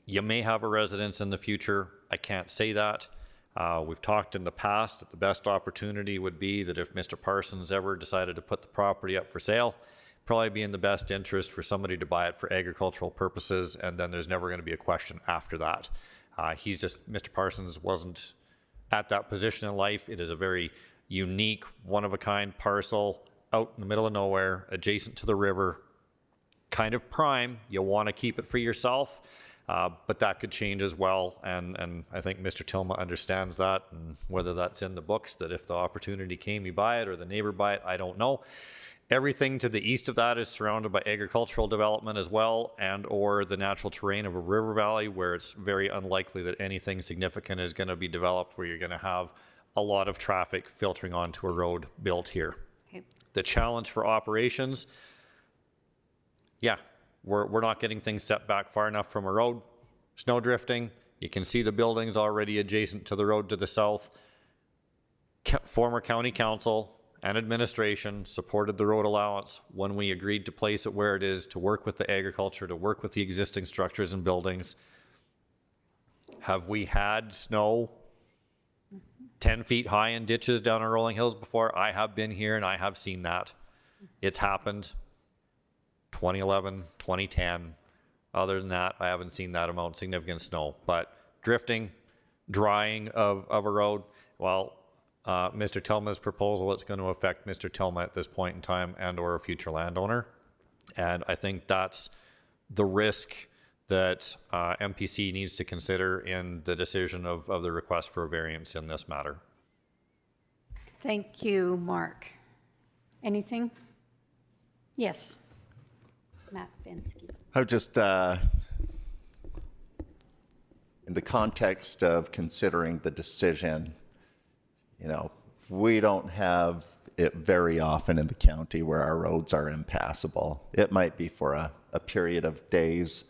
You may have a residence in the future. I can't say that. We've talked in the past that the best opportunity would be that if Mr. Parsons ever decided to put the property up for sale, probably be in the best interest for somebody to buy it for agricultural purposes, and then there's never going to be a question after that. Mr. Parsons wasn't at that position in life. It is a very unique, one-of-a-kind parcel out in the middle of nowhere, adjacent to the river, kind of prime. You want to keep it for yourself, but that could change as well, and I think Mr. Tilma understands that, and whether that's in the books, that if the opportunity came, you buy it, or the neighbor buy it, I don't know. Everything to the east of that is surrounded by agricultural development as well, and or the natural terrain of a river valley where it's very unlikely that anything significant is going to be developed where you're going to have a lot of traffic filtering onto a road built here. Okay. The challenge for operations, yeah, we're not getting things set back far enough from a road. Snow drifting, you can see the buildings already adjacent to the road to the south. Former county council and administration supported the road allowance when we agreed to place it where it is, to work with the agriculture, to work with the existing structures and buildings. Have we had snow 10 feet high in ditches down on rolling hills before? I have been here and I have seen that. It's happened 2011, 2010. Other than that, I haven't seen that amount of significant snow. But drifting, drying of a road, well, Mr. Tilma's proposal, it's going to affect Mr. Tilma at this point in time and or a future landowner. And I think that's the risk that MPC needs to consider in the decision of the request for a variance in this matter. Thank you, Mark. Anything? Yes. Matt Bensky. I would just, in the context of considering the decision, you know, we don't have it very often in the county where our roads are impassable. It might be for a period of days.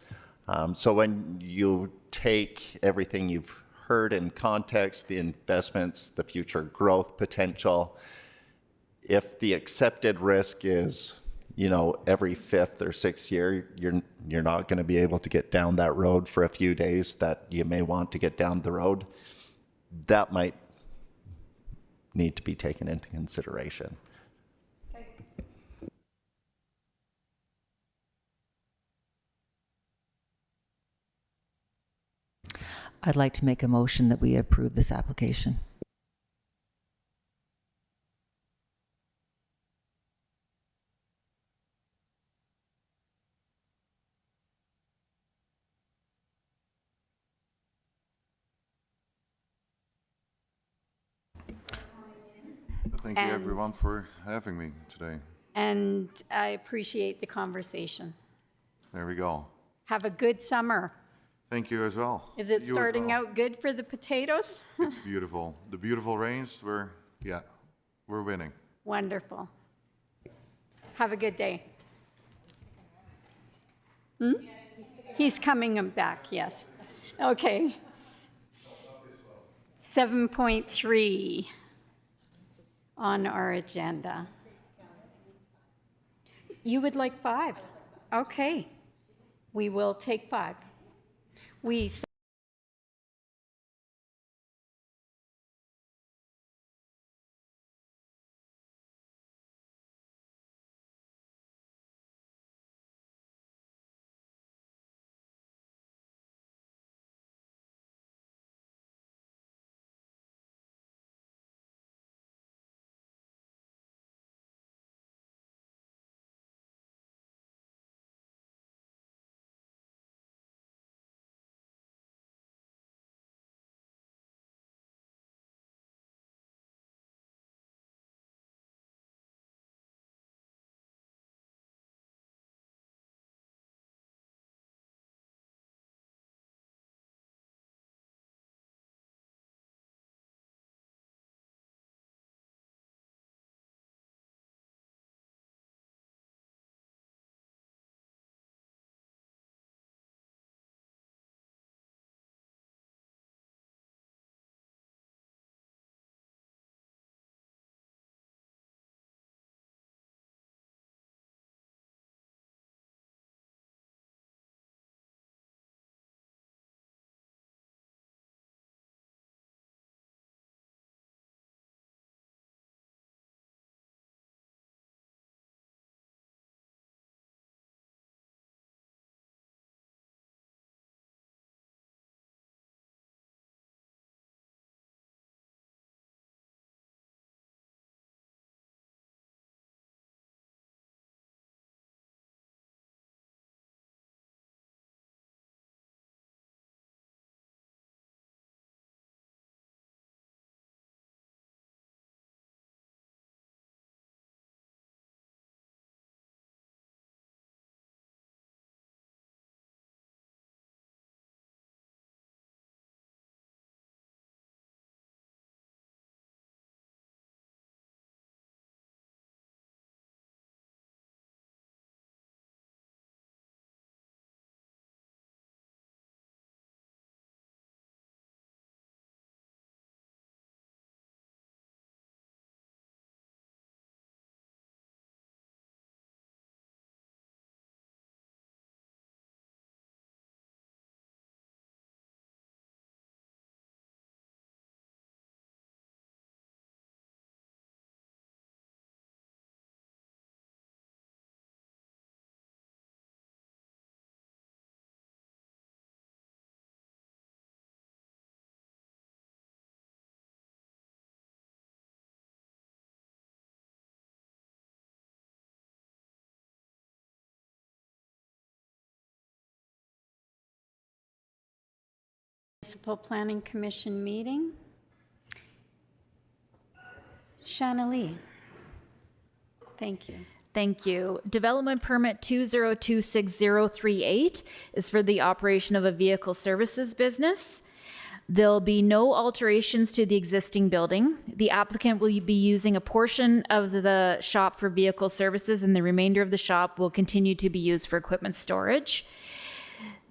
So when you take everything you've heard in context, the investments, the future growth potential, if the accepted risk is, you know, every 5th or 6th year, you're not going to be able to get down that road for a few days that you may want to get down the road, that might need to be taken into consideration. Okay. I'd like to make a motion that we approve this application. Thank you, And- everyone, for having me today. And I appreciate the conversation. There we go. Have a good summer. Thank you as well. Is it You as starting well. out good for the potatoes? It's beautiful. The beautiful rains, we're winning. Wonderful. Have a good day. He's coming back, yes. Okay. 7.3 on our agenda. You would like 5? Okay. We will take 5. We Municipal Planning Commission meeting. Shanna Lee. Thank you. Thank you. Development permit 2026038 is for the operation of a vehicle services business. There'll be no alterations to the existing building. The applicant will be using a portion of the shop for vehicle services, and the remainder of the shop will continue to be used for equipment storage.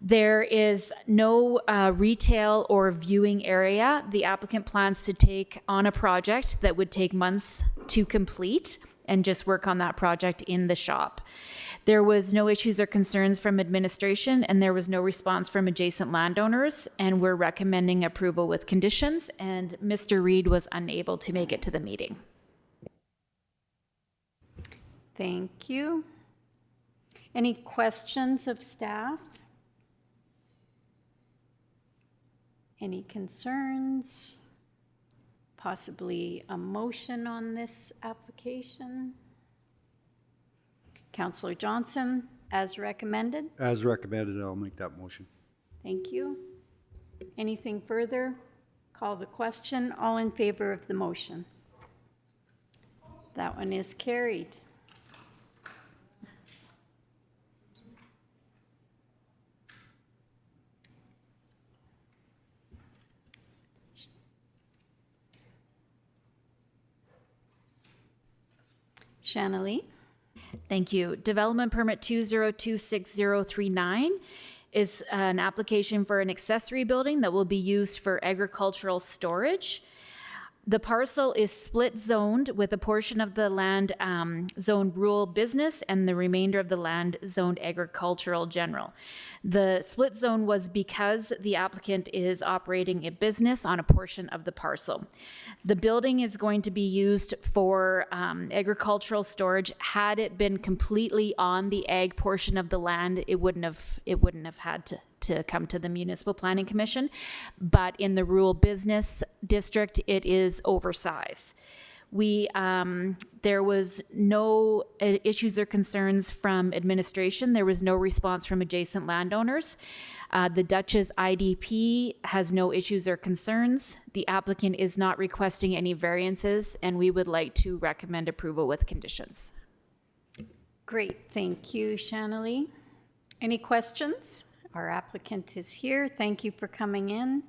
There is no retail or viewing area. The applicant plans to take on a project that would take months to complete and just work on that project in the shop. There was no issues or concerns from administration, and there was no response from adjacent landowners, and we're recommending approval with conditions, and Mr. Reed was unable to make it to the meeting. Thank you. Any questions of staff? Any concerns? Possibly a motion on this application? Councillor Johnson, as recommended. As recommended, I'll make that motion. Thank you. Anything further? Call the question. All in favor of the motion? That one is carried. Shanley? Thank you. Development permit 2026039 is an application for an accessory building that will be used for agricultural storage. The parcel is split zoned with a portion of the land zoned rural business and the remainder of the land zoned agricultural general. The split zone was because the applicant is operating a business on a portion of the parcel. The building is going to be used for agricultural storage. Had it been completely on the ag portion of the land, it wouldn't have had to come to the Municipal Planning Commission, but in the rural business district, it is oversized. There was no issues or concerns from administration. There was no response from adjacent landowners. The Dutchess IDP has no issues or concerns. The applicant is not requesting any variances, and we would like to recommend approval with conditions. Great, thank you, Shanley. Any questions? Our applicant is here. Thank you for coming in.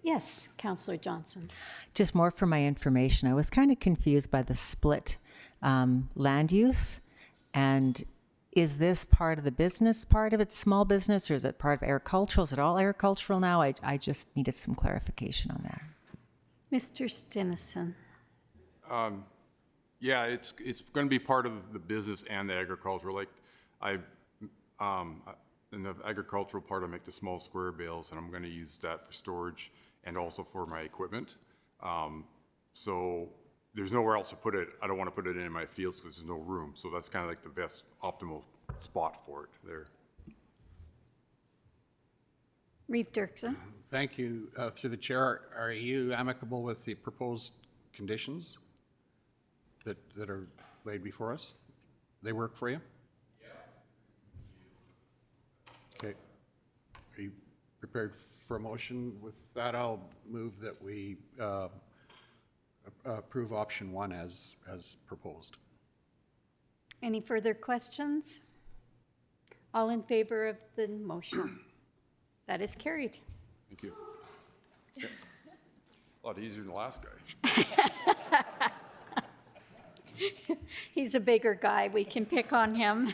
Yes, Councillor Johnson. Just more for my information, I was kind of confused by the split land use. And is this part of the business, part of it small business, or is it part of agricultural? Is it all agricultural now? I just needed some clarification on that. Mr. Stinnison. Yeah, it's going to be part of the business and the agricultural. Like in the agricultural part, I make the small square bales, and I'm going to use that for storage and also for my equipment. So there's nowhere else to put it. I don't want to put it in my fields because there's no room. So that's kind of like the best optimal spot for it there. Reeve Dirksen. Thank you. Through the chair, are you amicable with the proposed conditions that are laid before us? They work for you? Okay. Are you prepared for a motion? With that, I'll move that we approve option 1 as proposed. Any further questions? All in favor of the motion? That is carried. Thank you. Yeah. A lot easier than the last guy. He's a bigger guy. We can pick on him.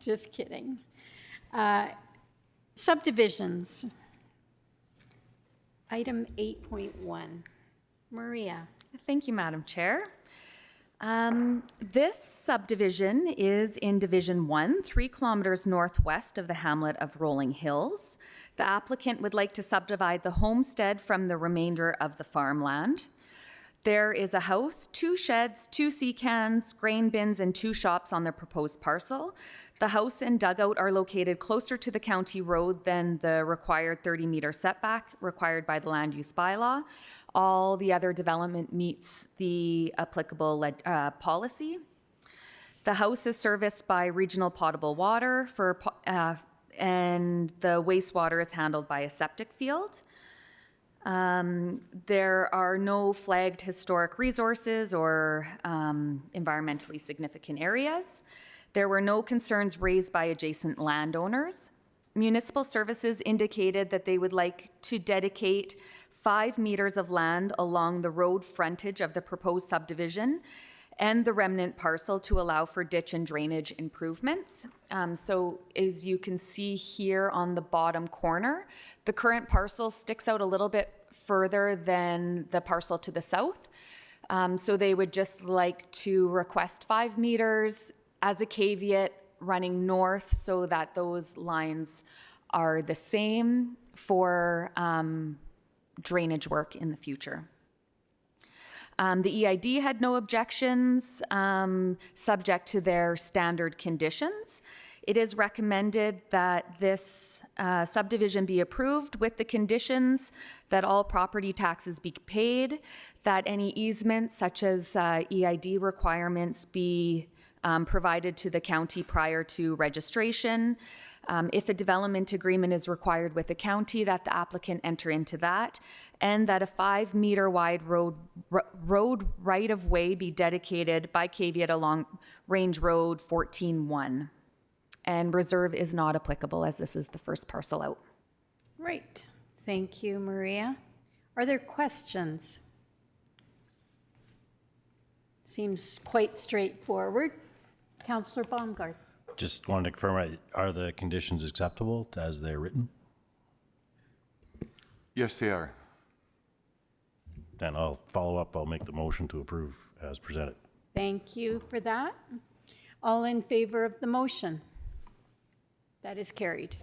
Just kidding. Subdivisions. Item 8.1. Maria. Thank you, Madam Chair. This subdivision is in Division 1, 3 kilometers northwest of the hamlet of Rolling Hills. The applicant would like to subdivide the homestead from the remainder of the farmland. There is a house, 2 sheds, 2 sea cans, grain bins, and 2 shops on the proposed parcel. The house and dugout are located closer to the county road than the required 30-meter setback required by the land use bylaw. All the other development meets the applicable policy. The house is serviced by regional potable water and the wastewater is handled by a septic field. There are no flagged historic resources or environmentally significant areas. There were no concerns raised by adjacent landowners. Municipal Services indicated that they would like to dedicate 5 meters of land along the road frontage of the proposed subdivision and the remnant parcel to allow for ditch and drainage improvements. So as you can see here on the bottom corner, the current parcel sticks out a little bit further than the parcel to the south. So they would just like to request 5 meters as a caveat running north so that those lines are the same for drainage work in the future. The EID had no objections, subject to their standard conditions. It is recommended that this subdivision be approved with the conditions that all property taxes be paid, that any easements such as EID requirements be provided to the county prior to registration. If a development agreement is required with the county, that the applicant enter into that, and that a 5-meter wide road right-of-way be dedicated by caveat along Range Road 14-1. And reserve is not applicable as this is the first parcel out. Right. Thank you, Maria. Are there questions? Seems quite straightforward. Councillor Baumgart. Just wanted to confirm, are the conditions acceptable as they're written? Yes, they are. Then I'll follow up. I'll make the motion to approve as presented. Thank you for that. All in favor of the motion? That is carried.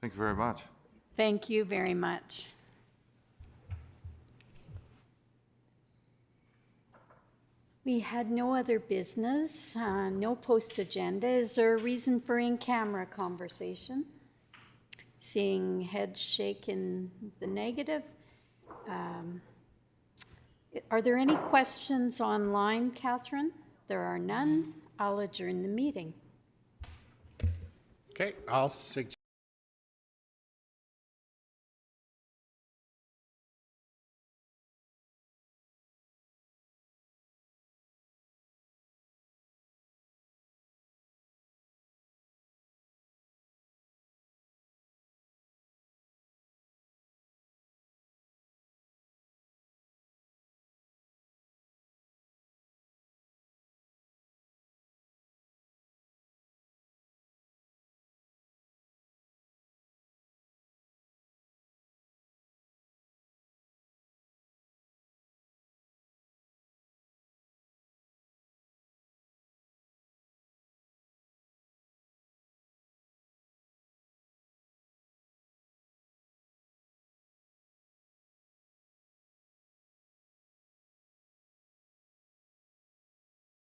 Thank you very much. Thank you very much. We had no other business, no post agenda. Is there a reason for in-camera conversation? Seeing heads shake in the negative. Are there any questions online, Catherine? There are none. I'll adjourn the meeting. Okay, I'll suggest.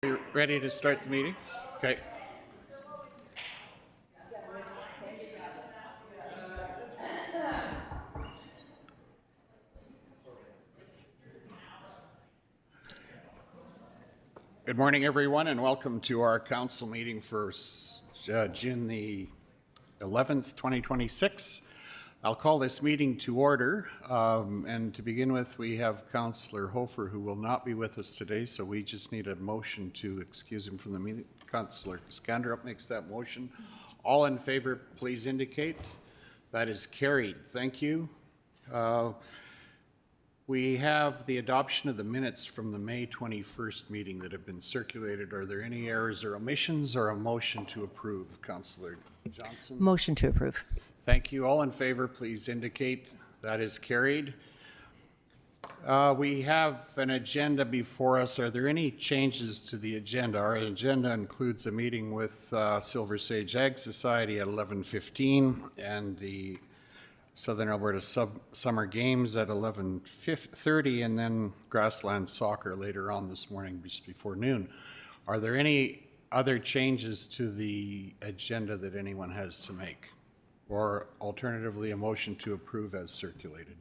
Are you ready to start the meeting? Okay. Good morning, everyone, and welcome to our council meeting for June the 11th, 2026. I'll call this meeting to order, and to begin with, we have Councillor Hofer, who will not be with us today, so we just need a motion to excuse him from the meeting. Councillor Skanderup makes that motion. All in favor, please indicate. That is carried. Thank you. We have the adoption of the minutes from the May 21st meeting that have been circulated. Are there any errors or omissions, or a motion to approve? Councillor Johnson? Motion to approve. Thank you. All in favor, please indicate. That is carried. We have an agenda before us. Are there any changes to the agenda? Our agenda includes a meeting with Silver Sage Ag Society at 11:15 and the Southern Alberta Summer Games at 11:30, and then Grassland Soccer later on this morning just before noon. Are there any other changes to the agenda that anyone has to make? Or alternatively, a motion to approve as circulated?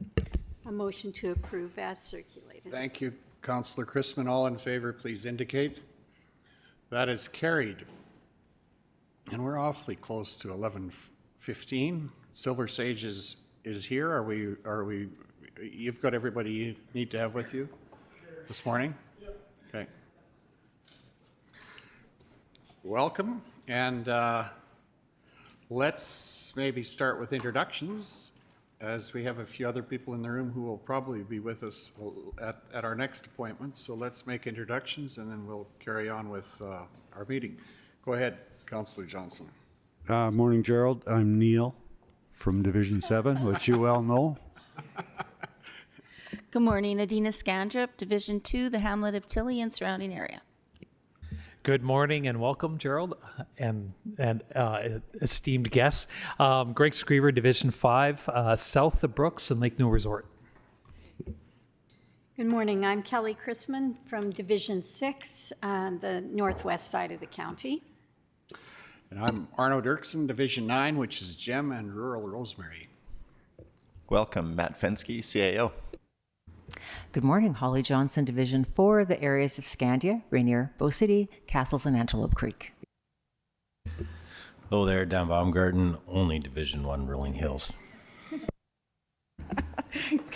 A motion to approve as circulated. Thank you, Councillor Chrisman. All in favor, please indicate. That is carried. And we're awfully close to 11:15. Silver Sage is here. Are we, you've got everybody you need to have with you this morning? Yep. Okay. Welcome, and let's maybe start with introductions, as we have a few other people in the room who will probably be with us at our next appointment. So let's make introductions, and then we'll carry on with our meeting. Go ahead, Councillor Johnson. Morning, Gerald. I'm Neil from Division 7, which you well know. Good morning, Adina Scandrup, Division 2, the Hamlet of Tilly and surrounding area. Good morning and welcome, Gerald, and esteemed guests. Greg Screever, Division 5, south of Brooks and Lake Newell Resort. Good morning. I'm Kelly Chrisman from Division 6, the northwest side of the county. And I'm Arno Dirksen, Division 9, which is Gem and Rural Rosemary. Welcome, Matt Fensky, CAO. Good morning, Holly Johnson, Division 4, the areas of Scandia, Rainier, Bow City, Castles, and Antelope Creek. Hello there, Dan Baumgarten, only Division 1, Rolling Hills.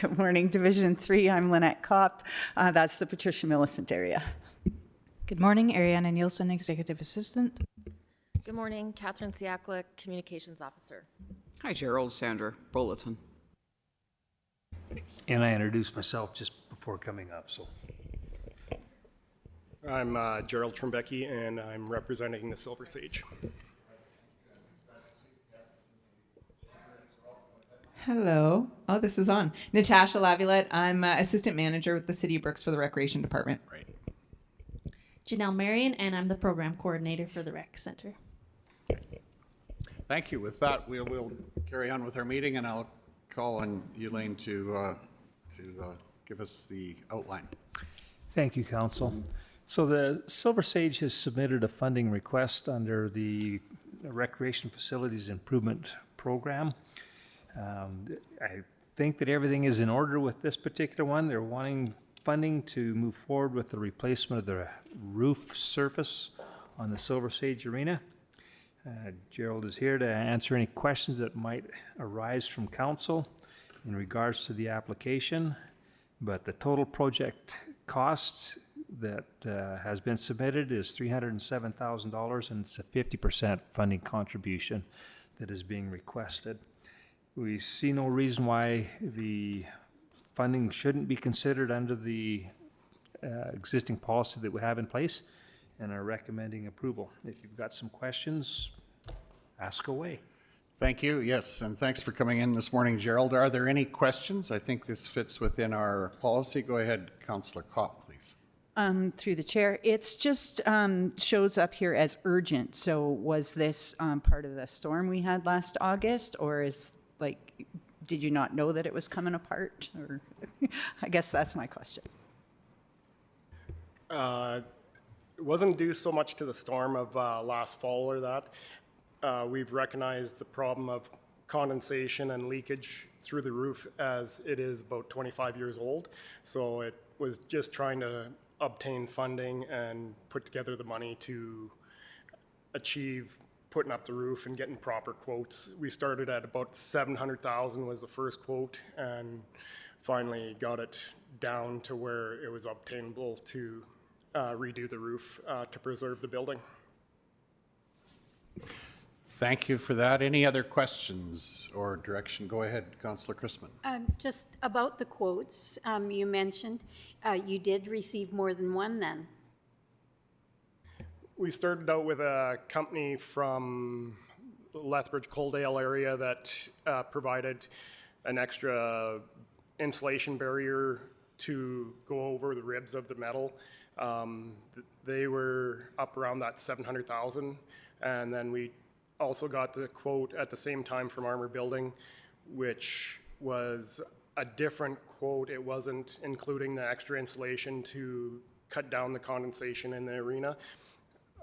Good morning, Division 3. I'm Lynette Kopp. That's the Patricia Millicent area. Good morning, Ariana Nielsen, Executive Assistant. Good morning, Catherine Siakla, Communications Officer. Hi, Gerald. Sandra Bulletin. And I introduced myself just before coming up, so. I'm Gerald Trembecki, and I'm representing the Silver Sage. Hello. Oh, this is on. Natasha Laviolette. I'm Assistant Manager with the City of Brooks for the Recreation Department. Right. Janelle Marion, and I'm the Program Coordinator for the Rec Center. Thank you. With that, we'll carry on with our meeting, and I'll call on Elaine to give us the outline. Thank you, Council. So the Silver Sage has submitted a funding request under the Recreation Facilities Improvement Program. I think that everything is in order with this particular one. They're wanting funding to move forward with the replacement of the roof surface on the Silver Sage Arena. Gerald is here to answer any questions that might arise from council in regards to the application, but the total project cost that has been submitted is $307,000, and it's a 50% funding contribution that is being requested. We see no reason why the funding shouldn't be considered under the existing policy that we have in place, and are recommending approval. If you've got some questions, ask away. Thank you. Yes, and thanks for coming in this morning, Gerald. Are there any questions? I think this fits within our policy. Go ahead, Councillor Kopp, please. Through the chair, it's just shows up here as urgent. So was this part of the storm we had last August, or did you not know that it was coming apart? Or I guess that's my question. It wasn't due so much to the storm of last fall or that. We've recognized the problem of condensation and leakage through the roof, as it is about 25 years old. So it was just trying to obtain funding and put together the money to achieve putting up the roof and getting proper quotes. We started at about $700,000 was the first quote, and finally got it down to where it was obtainable to redo the roof to preserve the building. Thank you for that. Any other questions or direction? Go ahead, Councillor Chrisman. Just about the quotes, you mentioned you did receive more than one then. We started out with a company from the Lethbridge-Coaldale area that provided an extra insulation barrier to go over the ribs of the metal. They were up around that $700,000, and then we also got the quote at the same time from Armor Building, which was a different quote. It wasn't including the extra insulation to cut down the condensation in the arena.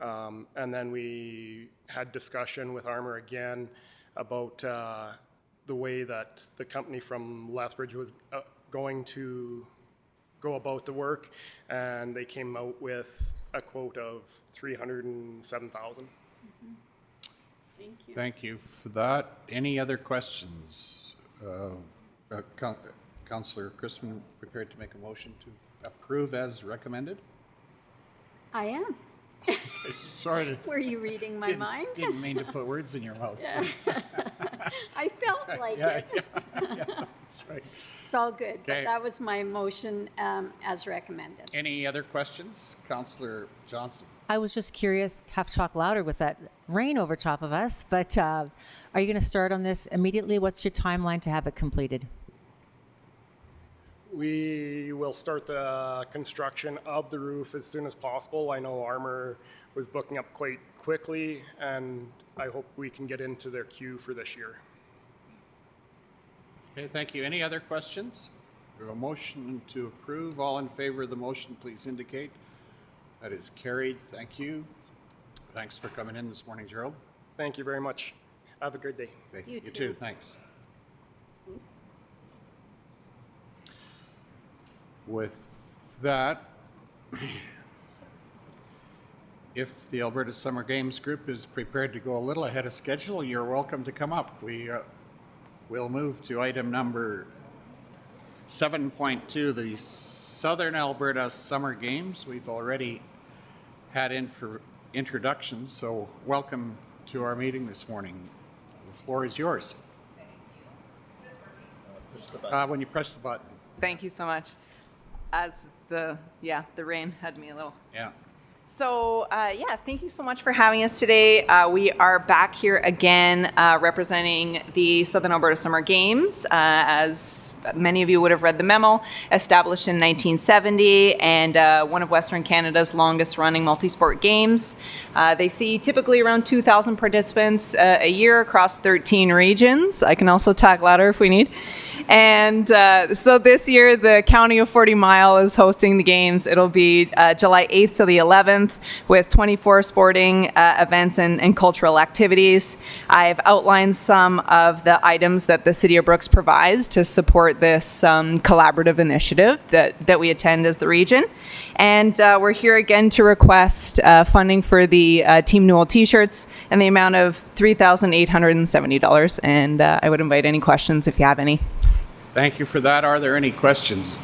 And then we had discussion with Armor again about the way that the company from Lethbridge was going to go about the work, and they came out with a quote of $307,000. Thank you. Thank you for that. Any other questions? Councillor Chrisman, prepared to make a motion to approve as recommended? I am. Sorry. Were you reading my mind? Didn't mean to put words in your mouth. Yeah. I felt like it. Yeah, that's right. It's all good, Okay. but that was my motion as recommended. Any other questions? Councillor Johnson. I was just curious, have to talk louder with that rain over top of us, but are you going to start on this immediately? What's your timeline to have it completed? We will start the construction of the roof as soon as possible. I know Armor was booking up quite quickly, and I hope we can get into their queue for this year. Okay, thank you. Any other questions? We have a motion to approve. All in favor of the motion, please indicate. That is carried. Thank you. Thanks for coming in this morning, Gerald. Thank you very much. Have a good day. Okay, you too. Thanks. With that, if the Alberta Summer Games Group is prepared to go a little ahead of schedule, you're welcome to come up. We'll move to item number 7.2, the Southern Alberta Summer Games. We've already had in for introductions, so welcome to our meeting this morning. The floor is yours. When you press the button. Thank you so much. As the rain had me a little. Yeah. So, thank you so much for having us today. We are back here again representing the Southern Alberta Summer Games. As many of you would have read the memo, established in 1970 and one of Western Canada's longest running multi-sport games. They see typically around 2,000 participants a year across 13 regions. I can also talk louder if we need. And so this year, the County of 40 Mile is hosting the games. It'll be July 8th to the 11th with 24 sporting events and cultural activities. I've outlined some of the items that the City of Brooks provides to support this collaborative initiative that we attend as the region. And we're here again to request funding for the Team Newell t-shirts in the amount of $3,870. And I would invite any questions if you have any. Thank you for that. Are there any questions?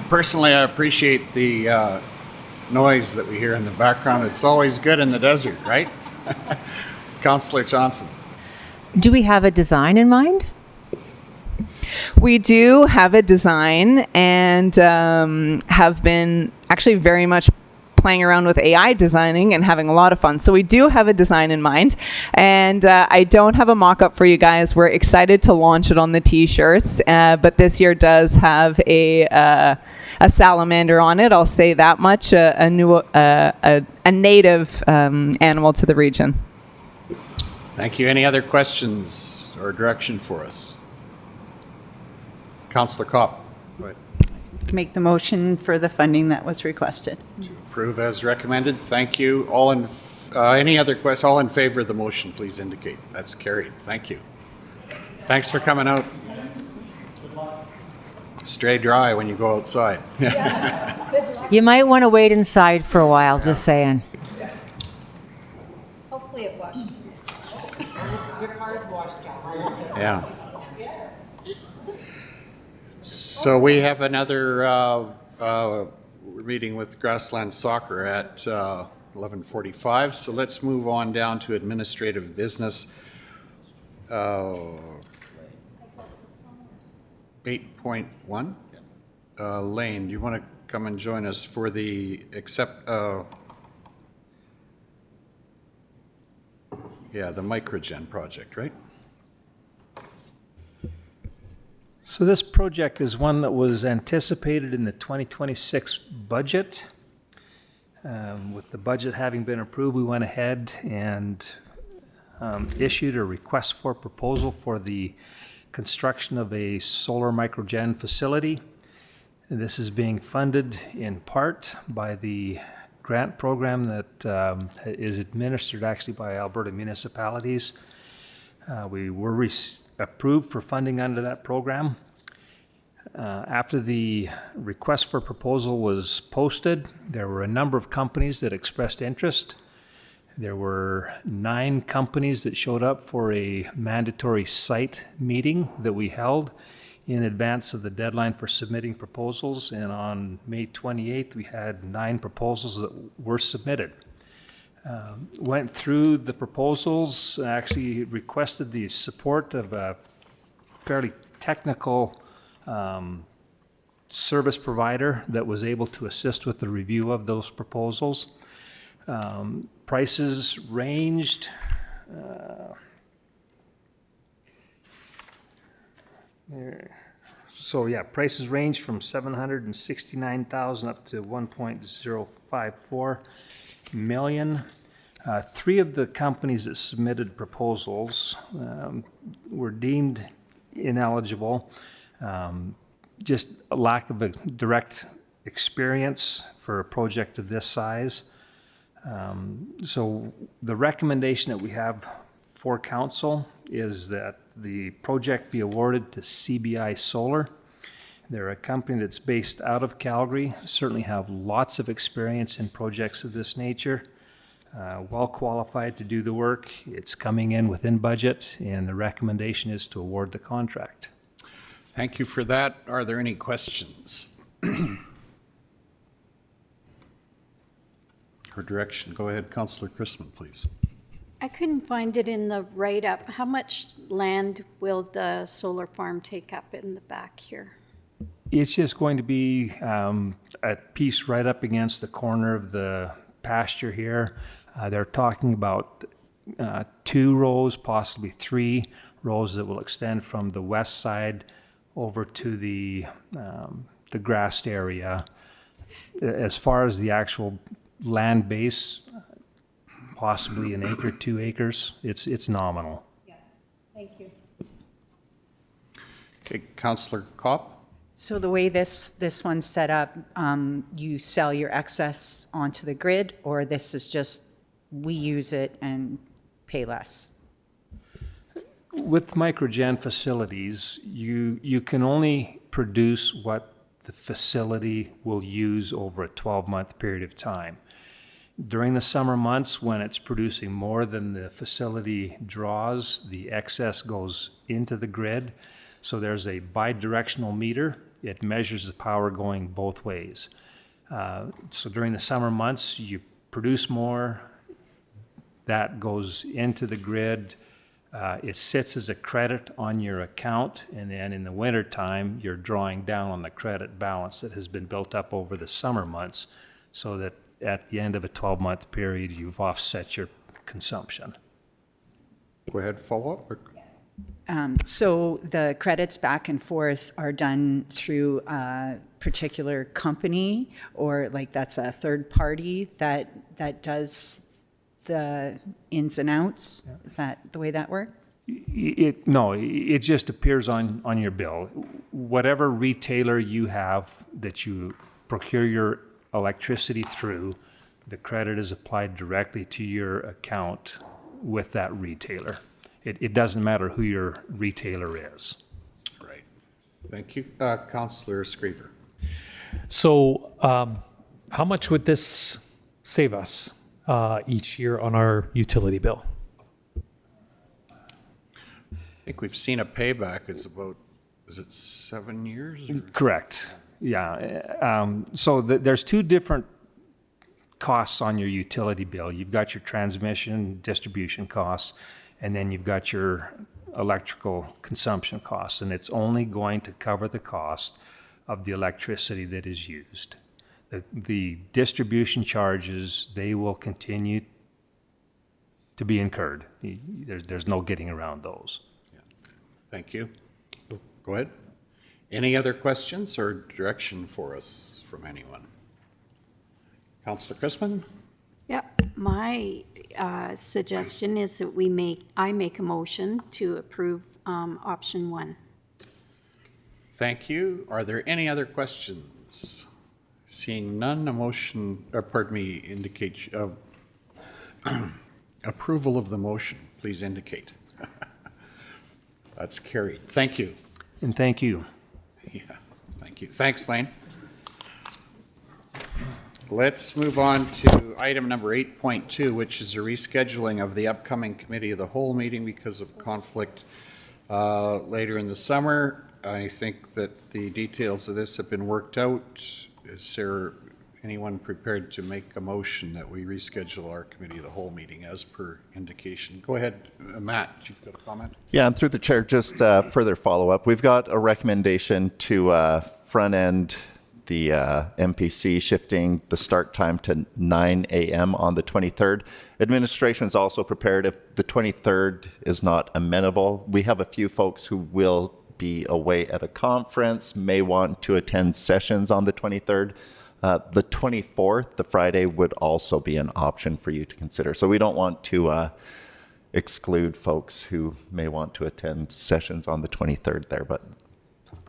Personally, I appreciate the noise that we hear in the background. It's always good in the desert, right? Councillor Johnson. Do we have a design in mind? We do have a design and have been actually very much playing around with AI designing and having a lot of fun. So we do have a design in mind, and I don't have a mock-up for you guys. We're excited to launch it on the t-shirts, but this year does have a salamander on it. I'll say that much, a native animal to the region. Thank you. Any other questions or direction for us? Councillor Kopp. Go ahead. Make the motion for the funding that was requested. Approve as recommended. Thank you. All in, any other questions? All in favor of the motion, please indicate. That's carried. Thank you. Thanks for coming out. Stay dry when you go outside. You might want to wait inside for a while, just saying. Hopefully it washes. Your car's washed out. Yeah. So we have another meeting with Grassland Soccer at 11:45. So let's move on down to administrative business. 8.1. Lane, do you want to come and join us for the the Microgen project, right? So this project is one that was anticipated in the 2026 budget. With the budget having been approved, we went ahead and issued a request for proposal for the construction of a solar microgen facility. And this is being funded in part by the grant program that is administered actually by Alberta municipalities. We were approved for funding under that program. After the request for proposal was posted, there were a number of companies that expressed interest. There were 9 companies that showed up for a mandatory site meeting that we held in advance of the deadline for submitting proposals. And on May 28th, we had 9 proposals that were submitted. Went through the proposals, actually requested the support of a fairly technical service provider that was able to assist with the review of those proposals. Prices ranged prices range from $769,000 up to $1.054 million. 3 of the companies that submitted proposals were deemed ineligible. Just a lack of a direct experience for a project of this size. So the recommendation that we have for council is that the project be awarded to CBI Solar. They're a company that's based out of Calgary, certainly have lots of experience in projects of this nature, well qualified to do the work. It's coming in within budget, and the recommendation is to award the contract. Thank you for that. Are there any questions? For direction, go ahead, Councillor Chrisman, please. I couldn't find it in the write-up. How much land will the solar farm take up in the back here? It's just going to be a piece right up against the corner of the pasture here. They're talking about 2 rows, possibly 3 rows that will extend from the west side over to the grassed area. As far as the actual land base, possibly 1 acre, 2 acres. It's nominal. Yeah, thank you. Okay, Councillor Kopp? So the way this one's set up, you sell your excess onto the grid, or this is just, we use it and pay less? With microgen facilities, you can only produce what the facility will use over a 12-month period of time. During the summer months, when it's producing more than the facility draws, the excess goes into the grid. So there's a bidirectional meter. It measures the power going both ways. So during the summer months, you produce more. That goes into the grid. It sits as a credit on your account, and then in the winter time, you're drawing down on the credit balance that has been built up over the summer months, so that at the end of a 12-month period, you've offset your consumption. Go ahead, follow up. So the credits back and forth are done through a particular company, or like that's a third party that does the ins and outs? Yeah. Is that the way that works? No, it just appears on your bill. Whatever retailer you have that you procure your electricity through, the credit is applied directly to your account with that retailer. It doesn't matter who your retailer is. Right. Thank you. Councillor Screever. So how much would this save us each year on our utility bill? I think we've seen a payback. It's about, is it 7 years? Or? Correct. Yeah. So there's 2 different costs on your utility bill. You've got your transmission distribution costs, and then you've got your electrical consumption costs, and it's only going to cover the cost of the electricity that is used. The distribution charges, they will continue to be incurred. There's no getting around those. Yeah. Thank you. Go ahead. Any other questions or direction for us from anyone? Councillor Chrisman? Yeah, my suggestion is that I make a motion to approve option 1. Thank you. Are there any other questions? Seeing none, a motion, indicate approval of the motion. Please indicate. That's carried. Thank you. And thank you. Yeah, thank you. Thanks, Lane. Let's move on to item number 8.2, which is a rescheduling of the upcoming Committee of the Whole meeting because of conflict later in the summer. I think that the details of this have been worked out. Is there anyone prepared to make a motion that we reschedule our Committee of the Whole meeting as per indication? Go ahead, Matt, you've got a comment? Yeah, and through the chair, just further follow-up. We've got a recommendation to front-end the MPC, shifting the start time to 9 a.m. on the 23rd. Administration is also prepared if the 23rd is not amenable. We have a few folks who will be away at a conference, may want to attend sessions on the 23rd. The 24th, the Friday, would also be an option for you to consider. So we don't want to exclude folks who may want to attend sessions on the 23rd there, but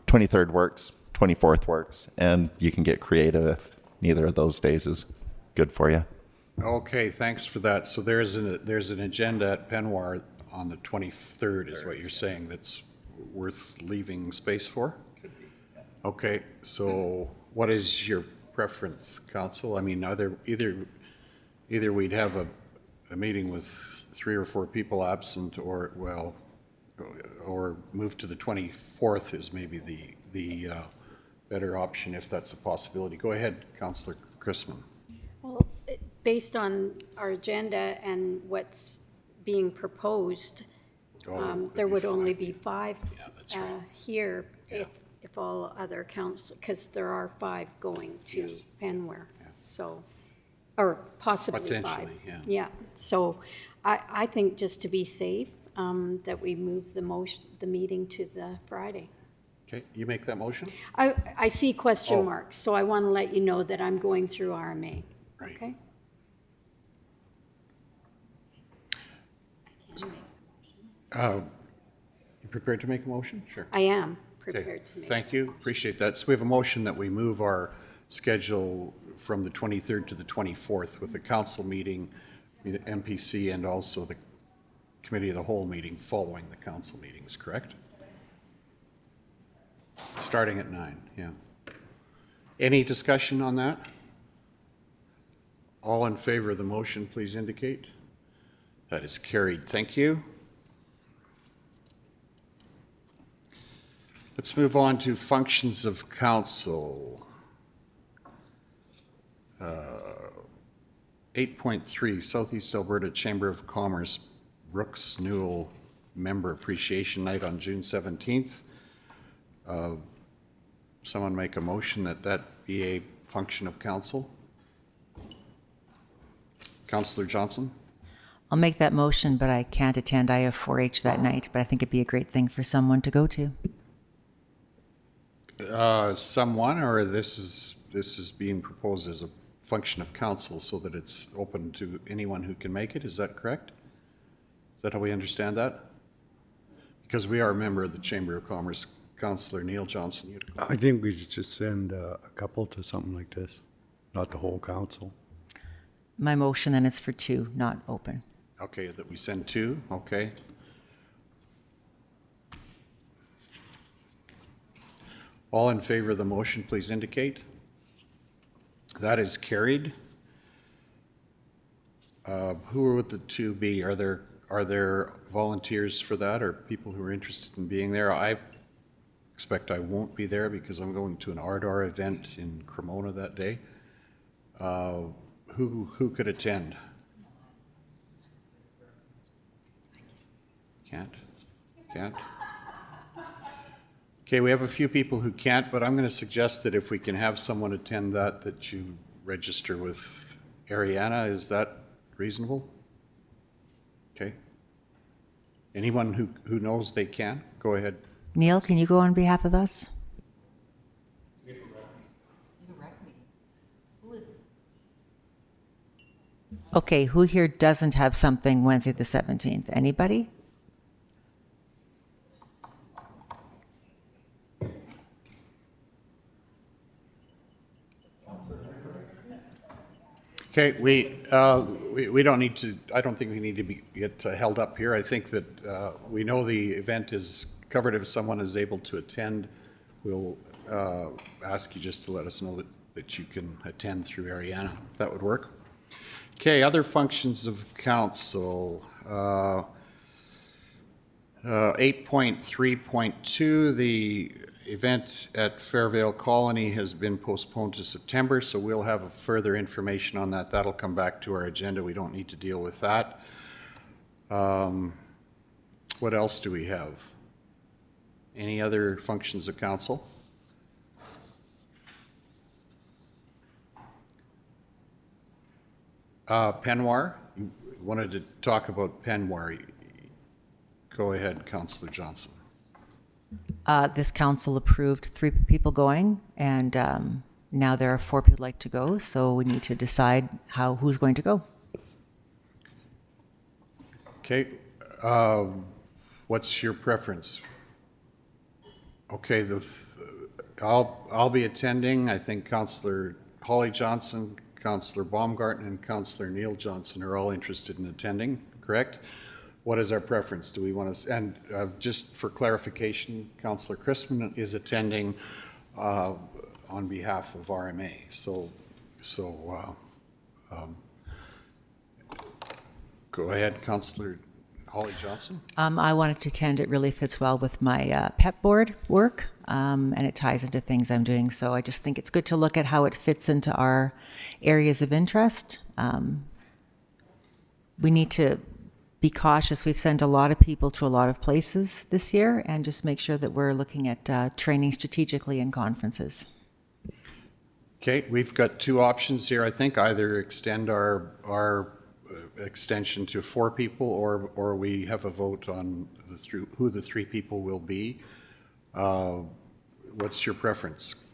23rd works, 24th works, and you can get creative if neither of those days is good for you. Okay, thanks for that. So there's an agenda at Penwar on the 23rd is what you're saying that's worth leaving space for? Okay, so what is your preference, council? I mean, are there either we'd have a meeting with 3 or 4 people absent, or, well, or move to the 24th is maybe the better option if that's a possibility. Go ahead, Councillor Chrisman. Well, based on our agenda and what's being proposed, there would only be 5 here if all other council, because there are 5 going to Penware, so, or possibly 5. Potentially, Yeah, so I think just to be safe, that we move the meeting to the Friday. Okay, you make that motion? I see question marks, so I want to let you know that I'm going through RMA. Right. Okay? You prepared to make a motion? Sure. I am Okay, prepared to make. thank you, appreciate that. So we have a motion that we move our schedule from the 23rd to the 24th with the council meeting, the MPC, and also the Committee of the Whole meeting following the council meetings, correct? Starting at 9, yeah. Any discussion on that? All in favor of the motion, please indicate. That is carried, thank you. Let's move on to functions of council. 8.3, Southeast Alberta Chamber of Commerce, Brooks Newell Member Appreciation Night on June 17th. Someone make a motion that that be a function of council? Councillor Johnson? I'll make that motion, but I can't attend. I have 4-H that night, but I think it'd be a great thing for someone to go to. Someone, or this is being proposed as a function of council so that it's open to anyone who can make it, is that correct? Is that how we understand that? Because we are a member of the Chamber of Commerce. Councillor Neil Johnson. I think we should just send a couple to something like this, not the whole council. My motion then is for 2, not open. Okay, that we send 2, okay. All in favor of the motion, please indicate. That is carried. Who would the 2 be? Are there volunteers for that, or people who are interested in being there? I expect I won't be there because I'm going to an Ardor event in Cremona that day. Who could attend? Can't. Okay, we have a few people who can't, but I'm going to suggest that if we can have someone attend that you register with Ariana. Is that reasonable? Okay. Anyone who knows they can, go ahead. Neil, can you go on behalf of us? Okay, who here doesn't have something Wednesday the 17th? Anybody? Okay, we don't need to, I don't think we need to get held up here. I think that we know the event is covered. If someone is able to attend, we'll ask you just to let us know that you can attend through Ariana. If that would work. Okay, other functions of council. 8.3.2, the event at Fairvale Colony has been postponed to September, so we'll have further information on that. That'll come back to our agenda. We don't need to deal with that. What else do we have? Any other functions of council? Penwar, you wanted to talk about Penwar. Go ahead, Councillor Johnson. This council approved 3 people going, and now there are 4 people who'd like to go, so we need to decide who's going to go. Okay, what's your preference? Okay, I'll be attending. I think Councillor Holly Johnson, Councillor Baumgarten, and Councillor Neil Johnson are all interested in attending, correct? What is our preference? Do we want to, and just for clarification, Councillor Chrisman is attending. on behalf of RMA. Go ahead, Councillor Holly Johnson. I wanted to attend. It really fits well with my PEP board work, and it ties into things I'm doing. So I just think it's good to look at how it fits into our areas of interest. We need to be cautious. We've sent a lot of people to a lot of places this year, and just make sure that we're looking at training strategically in conferences. Okay, we've got two options here, I think. Either extend our extension to 4 people, or we have a vote on who the 3 people will be. What's your preference?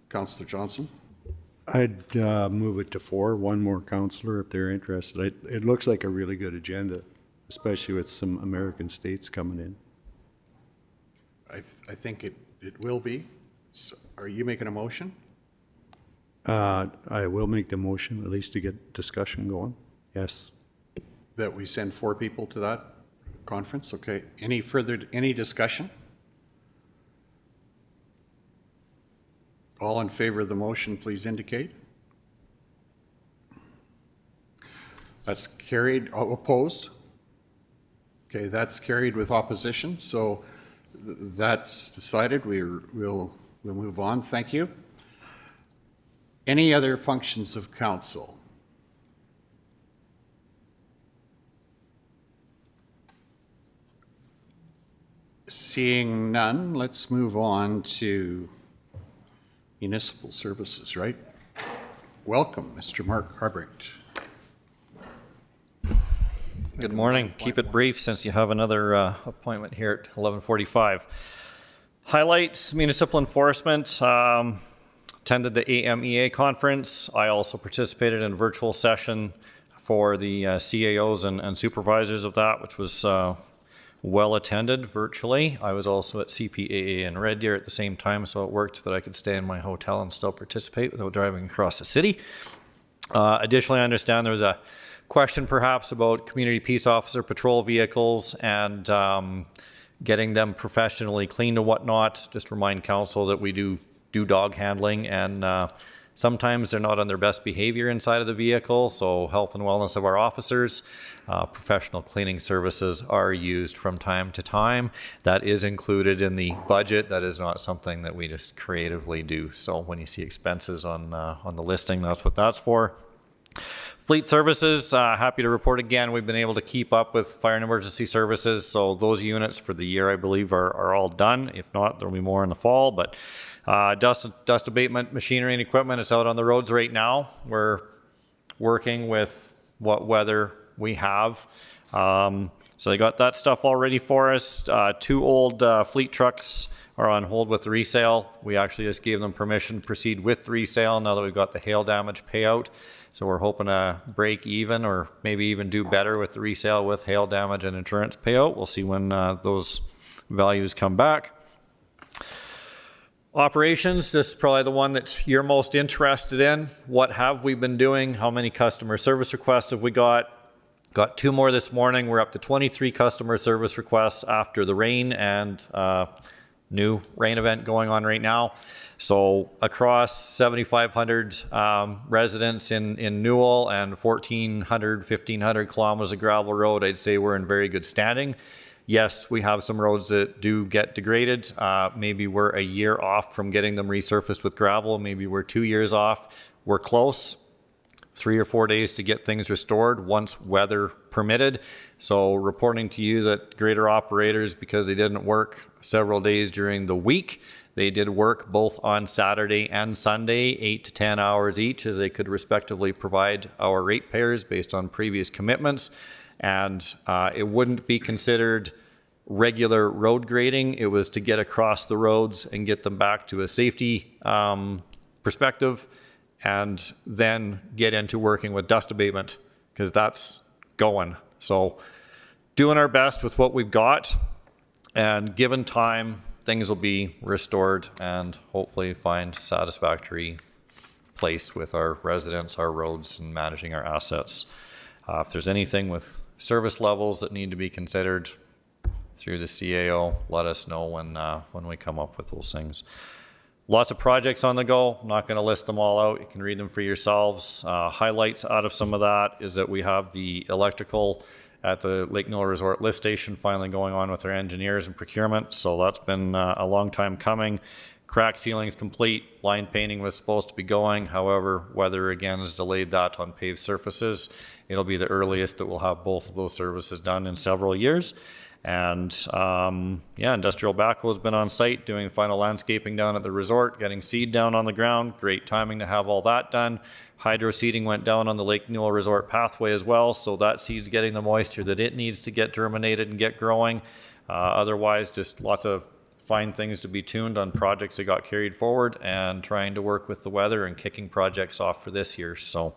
Councillor Johnson? I'd move it to 4, one more councillor if they're interested. It looks like a really good agenda, especially with some American states coming in. I think it will be. So are you making a motion? I will make the motion, at least to get discussion going. Yes. That we send 4 people to that conference? Okay. Any discussion? All in favor of the motion, please indicate. That's carried. Oh, opposed? Okay, that's carried with opposition. So that's decided. We'll move on. Thank you. Any other functions of council? Seeing none, let's move on to municipal services, right? Welcome, Mr. Mark Harbrecht. Good morning. Keep it brief since you have another appointment here at 11:45. Highlights, municipal enforcement. Attended the AMEA conference. I also participated in a virtual session for the CAOs and supervisors of that, which was well attended virtually. I was also at CPAA in Red Deer at the same time, so it worked that I could stay in my hotel and still participate without driving across the city. Additionally, I understand there was a question perhaps about community peace officer patrol vehicles and getting them professionally cleaned and whatnot. Just remind council that we do dog handling, and sometimes they're not on their best behavior inside of the vehicle, so health and wellness of our officers. Professional cleaning services are used from time to time. That is included in the budget. That is not something that we just creatively do. So when you see expenses on the listing, that's what that's for. Fleet services, happy to report again, we've been able to keep up with fire and emergency services. So those units for the year, I believe, are all done. If not, there'll be more in the fall. But dust abatement machinery and equipment is out on the roads right now. We're working with what weather we have. So they got that stuff all ready for us. 2 old fleet trucks are on hold with the resale. We actually just gave them permission to proceed with the resale now that we've got the hail damage payout. So we're hoping to break even or maybe even do better with the resale with hail damage and insurance payout. We'll see when those values come back. Operations, this is probably the one that you're most interested in. What have we been doing? How many customer service requests have we got? Got 2 more this morning. We're up to 23 customer service requests after the rain and new rain event going on right now. So across 7,500 residents in Newell and 1,1500 kilometers of gravel road, I'd say we're in very good standing. Yes, we have some roads that do get degraded. Maybe we're a year off from getting them resurfaced with gravel. Maybe we're 2 years off. We're close. 3 or 4 days to get things restored once weather permitted. So reporting to you that grader operators, because they didn't work several days during the week, they did work both on Saturday and Sunday, 8 to 10 hours each, as they could respectively provide our ratepayers based on previous commitments. And it wouldn't be considered regular road grading. It was to get across the roads and get them back to a safety perspective, and then get into working with dust abatement, because that's going. So doing our best with what we've got, and given time, things will be restored and hopefully find satisfactory place with our residents, our roads, and managing our assets. If there's anything with service levels that need to be considered through the CAO, let us know when we come up with those things. Lots of projects on the go. I'm not going to list them all out. You can read them for yourselves. Highlights out of some of that is that we have the electrical at the Lake Newell Resort lift station finally going on with our engineers and procurement. So that's been a long time coming. Crack sealing is complete. Line painting was supposed to be going. However, weather again has delayed that on paved surfaces. It'll be the earliest that we'll have both of those services done in several years. And yeah, industrial backhoe has been on site doing final landscaping down at the resort, getting seed down on the ground. Great timing to have all that done. Hydro seeding went down on the Lake Newell Resort pathway as well, so that seed's getting the moisture that it needs to get germinated and get growing. Otherwise, just lots of fine things to be tuned on projects that got carried forward and trying to work with the weather and kicking projects off for this year. So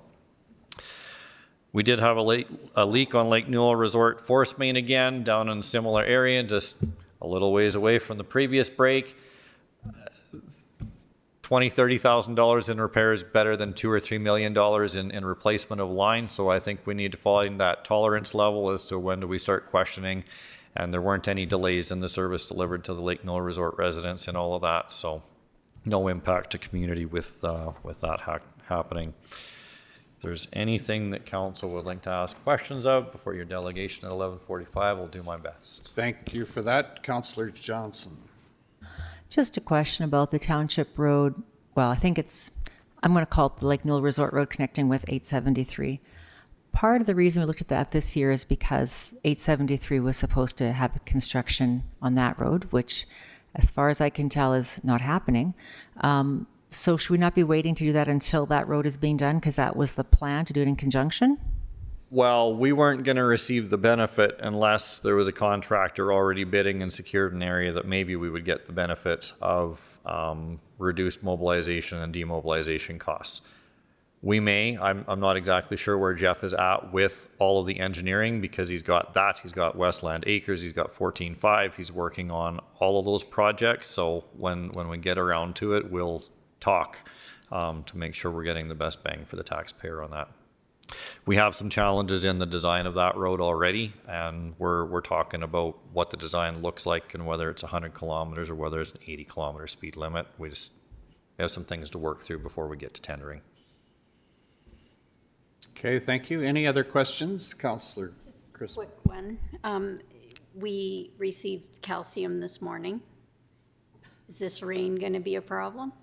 we did have a leak on Lake Newell Resort force main again, down in a similar area, just a little ways away from the previous break. $20,000–$30,000 in repairs better than $2 or $3 million in replacement of line. So I think we need to find that tolerance level as to when do we start questioning. And there weren't any delays in the service delivered to the Lake Newell Resort residents and all of that. So no impact to community with that happening. If there's anything that council would like to ask questions of before your delegation at 11:45, I'll do my best. Thank you for that. Councillor Johnson. Just a question about the township road. Well, I think I'm going to call it the Lake Newell Resort Road connecting with 873. Part of the reason we looked at that this year is because 873 was supposed to have construction on that road, which, as far as I can tell, is not happening. So should we not be waiting to do that until that road is being done? Because that was the plan, to do it in conjunction? Well, we weren't going to receive the benefit unless there was a contractor already bidding and secured an area that maybe we would get the benefit of reduced mobilization and demobilization costs. We may, I'm not exactly sure where Jeff is at with all of the engineering, because he's got Westland Acres, he's got 14.5, he's working on all of those projects. So when we get around to it, we'll talk to make sure we're getting the best bang for the taxpayer on that. We have some challenges in the design of that road already, and we're talking about what the design looks like and whether it's 100 kilometers or whether it's an 80-kilometer speed limit. We have some things to work through before we get to tendering. Okay, thank you. Any other questions? Councillor Chris. Quick one. We received calcium this morning. Is this rain going to be a problem?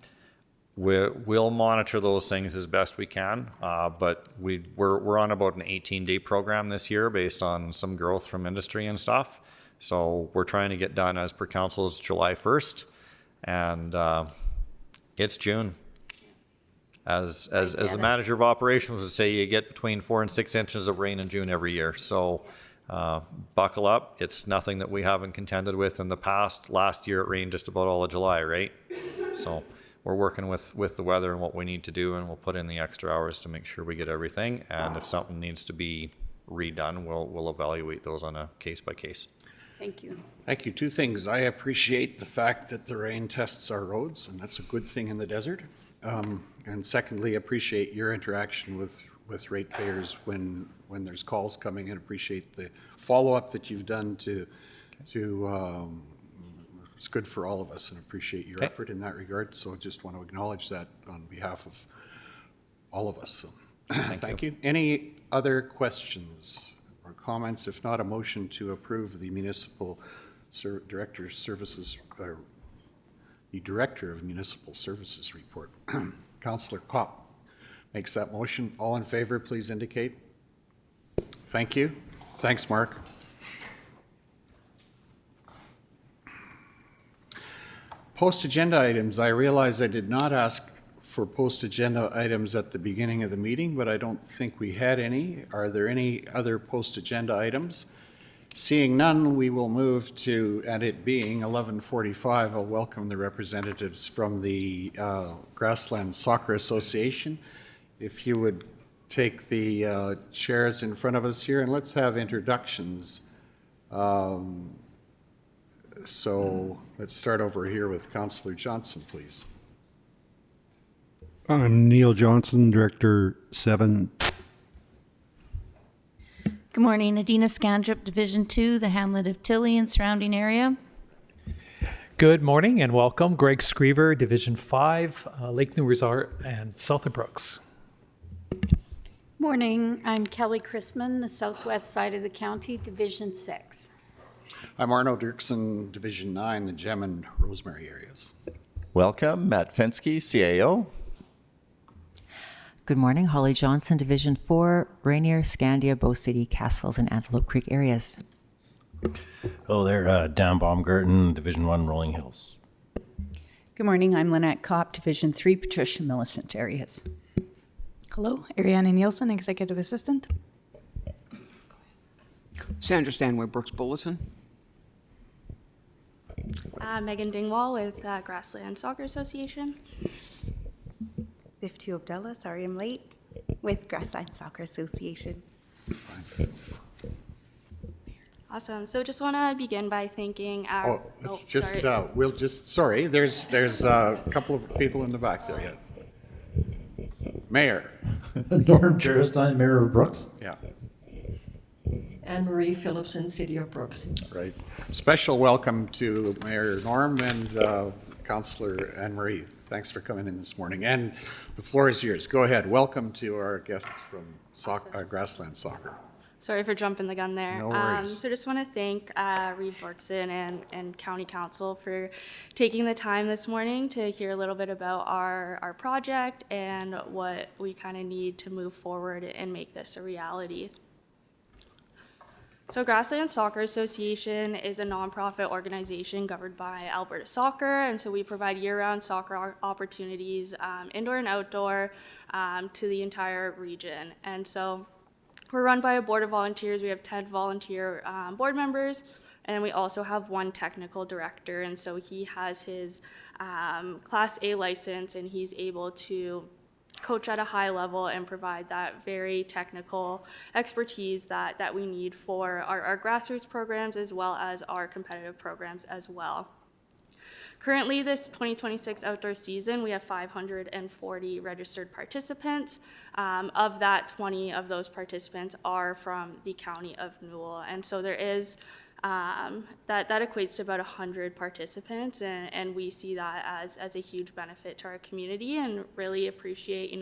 We'll monitor those things as best we can, but we're on about an 18-day program this year based on some growth from industry and stuff. So we're trying to get done as per council's July 1st, and it's June. As the manager of operations would say, you get between 4 and 6 inches of rain in June every year. So buckle up. It's nothing that we haven't contended with in the past. Last year it rained just about all of July, right? So we're working with the weather and what we need to do, and we'll put in the extra hours to make sure we get everything. And if something needs to be redone, we'll evaluate those on a case by case. Thank you. Thank you. Two things. I appreciate the fact that the rain tests our roads, and that's a good thing in the desert. And secondly, appreciate your interaction with ratepayers when there's calls coming in. Appreciate the follow-up that you've done to it's good for all of us, and appreciate your effort in that regard. So I just want to acknowledge that on behalf of all of us. So, thank you. Any other questions or comments? If not, a motion to approve the municipal director services, or the Director of Municipal Services report. Councillor Kopp makes that motion. All in favor, please indicate. Thank you. Thanks, Mark. Post-agenda items. I realize I did not ask for post-agenda items at the beginning of the meeting, but I don't think we had any. Are there any other post-agenda items? Seeing none, we will move to, and it being 11:45, I'll welcome the representatives from the Grassland Soccer Association. If you would take the chairs in front of us here, and let's have introductions. So let's start over here with Councillor Johnson, please. I'm Neil Johnson, Director 7. Good morning, Adina Scandrip, Division 2, the hamlet of Tilly and surrounding area. Good morning and welcome. Greg Screever, Division 5, Lake New Resort and South of Brooks. Morning, I'm Kelly Chrisman, the southwest side of the county, Division 6. I'm Arno Dirksen, Division 9, the Gem and Rosemary areas. Welcome, Matt Fensky, CAO. Good morning, Holly Johnson, Division 4, Rainier, Scandia, Bow City, Castles, and Antelope Creek areas. Oh, there, Dan Baumgarten, Division 1, Rolling Hills. Good morning, I'm Lynette Kopp, Division 3, Patricia Millicent areas. Hello, Ariana Nielsen, Executive Assistant. Sandra Stanway, Brooks Bulletin. Megan Dingwall with Grassland Soccer Association. Biftu Abdullah, sorry I'm late, with Grassland Soccer Association. Awesome. So just want to begin by thanking our... sorry, there's a couple of people in the back there yet. Mayor. Norm Gerstein, Mayor of Brooks. Yeah. Anne-Marie Phillipson, City of Brooks. Right. Special welcome to Mayor Norm and Councillor Anne-Marie. Thanks for coming in this morning. And the floor is yours. Go ahead. Welcome to our guests from Grassland Soccer. Sorry for jumping the gun there. No worries. So just want to thank Reed Borkson and County Council for taking the time this morning to hear a little bit about our project and what we kind of need to move forward and make this a reality. So Grassland Soccer Association is a nonprofit organization governed by Alberta Soccer, and so we provide year-round soccer opportunities, indoor and outdoor, to the entire region. And so we're run by a board of volunteers. We have 10 volunteer board members, and we also have one technical director, and so he has his Class A license, and he's able to coach at a high level and provide that very technical expertise that we need for our grassroots programs as well as our competitive programs as well. Currently, this 2026 outdoor season, we have 540 registered participants. Of that, 20 of those participants are from the County of Newell. And so there is, that equates to about 100 participants, and we see that as a huge benefit to our community and really appreciate,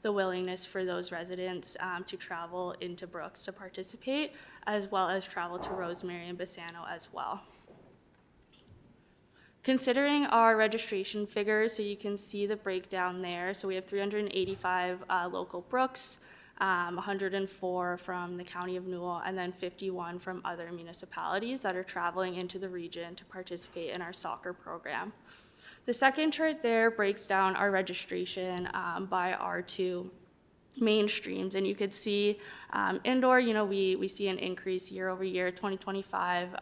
the willingness for those residents to travel into Brooks to participate, as well as travel to Rosemary and Bassano as well. Considering our registration figures, so you can see the breakdown there. So we have 385 local Brooks, 104 from the County of Newell, and then 51 from other municipalities that are traveling into the region to participate in our soccer program. The second chart there breaks down our registration by our two main streams, and you could see indoor, we see an increase year over year, 2025,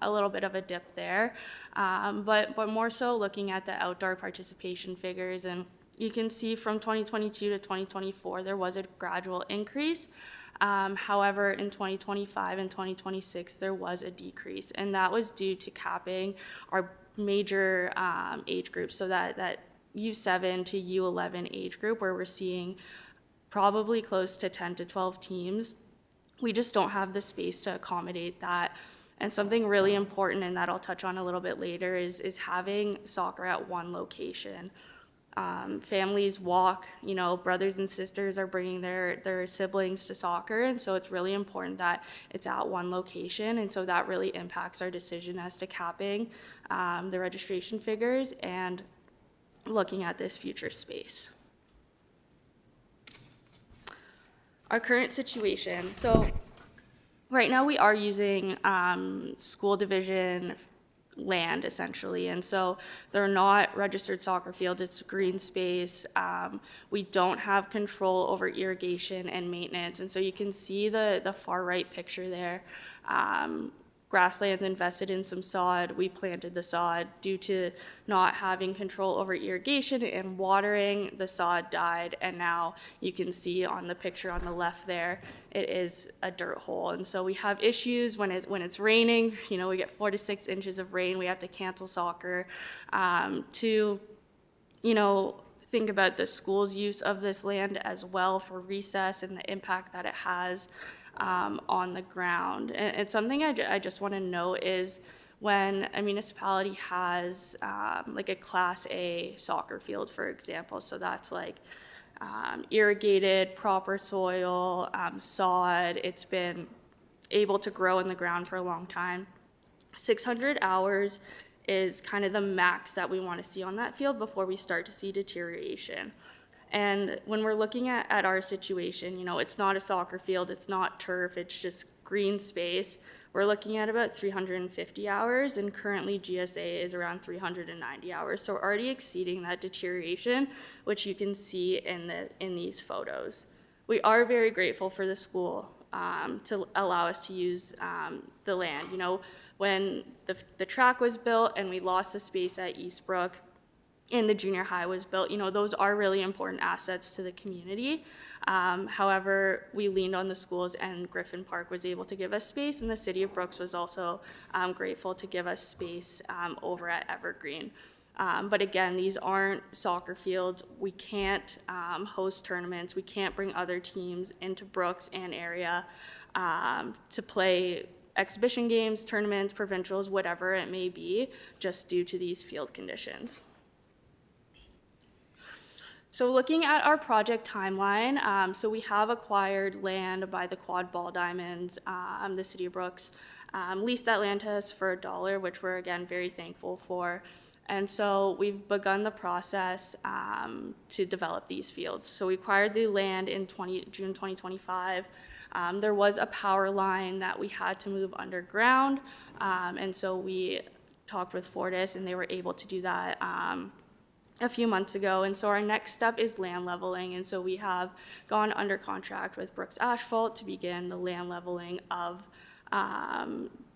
a little bit of a dip there, but more so looking at the outdoor participation figures, and you can see from 2022 to 2024 there was a gradual increase. However, in 2025 and 2026 there was a decrease, and that was due to capping our major age groups, so that U7 to U11 age group, where we're seeing probably close to 10 to 12 teams. We just don't have the space to accommodate that. And something really important, and that I'll touch on a little bit later, is having soccer at one location. Families walk, brothers and sisters are bringing their siblings to soccer, and so it's really important that it's at one location, and so that really impacts our decision as to capping the registration figures and looking at this future space. Our current situation. So right now we are using school division land essentially, and so they're not registered soccer fields, it's green space. We don't have control over irrigation and maintenance, and so you can see the far right picture there. Grassland invested in some sod. We planted the sod. Due to not having control over irrigation and watering, the sod died, and now you can see on the picture on the left there, it is a dirt hole. And so we have issues when it's raining. We get 4 to 6 inches of rain. We have to cancel soccer. To think about the school's use of this land as well for recess and the impact that it has. on the ground. And something I just want to note is when a municipality has like a Class A soccer field, for example, so that's like irrigated, proper soil, sod, it's been able to grow in the ground for a long time. 600 hours is kind of the max that we want to see on that field before we start to see deterioration. And when we're looking at our situation, you know, it's not a soccer field, it's not turf, it's just green space. We're looking at about 350 hours, and currently GSA is around 390 hours. So we're already exceeding that deterioration, which you can see in these photos. We are very grateful for the school to allow us to use the land. You know, when the track was built and we lost the space at Eastbrook and the junior high was built, you know, those are really important assets to the community. However, we leaned on the schools, and Griffin Park was able to give us space, and the City of Brooks was also grateful to give us space over at Evergreen. But again, these aren't soccer fields. We can't host tournaments. We can't bring other teams into Brooks and area to play exhibition games, tournaments, provincials, whatever it may be, just due to these field conditions. So looking at our project timeline, so we have acquired land by the Quad Ball Diamonds. The City of Brooks leased that land to us for $1, which we're again very thankful for. And so we've begun the process to develop these fields. So we acquired the land in June 2025. There was a power line that we had to move underground. And so we talked with Fortis, and they were able to do that a few months ago. And so our next step is land leveling. And so we have gone under contract with Brooks Asphalt to begin the land leveling of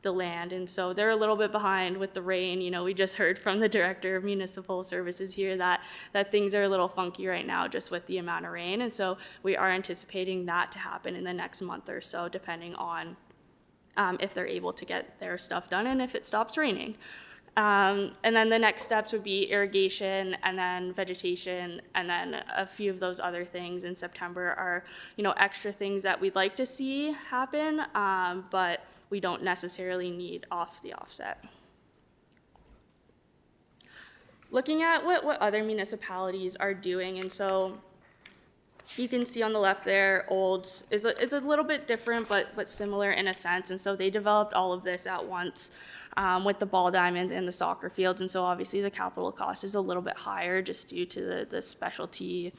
the land. And so they're a little bit behind with the rain. You know, we just heard from the Director of Municipal Services here that things are a little funky right now just with the amount of rain. And so we are anticipating that to happen in the next month or so, depending on if they're able to get their stuff done and if it stops raining. And then the next steps would be irrigation, and then vegetation, and then a few of those other things in September are, you know, extra things that we'd like to see happen, but we don't necessarily need off the offset. Looking at what other municipalities are doing, and so you can see on the left there, Olds is a little bit different, but similar in a sense, and so they developed all of this at once. With the ball diamonds and the soccer fields, and so obviously the capital cost is a little bit higher just due to the specialty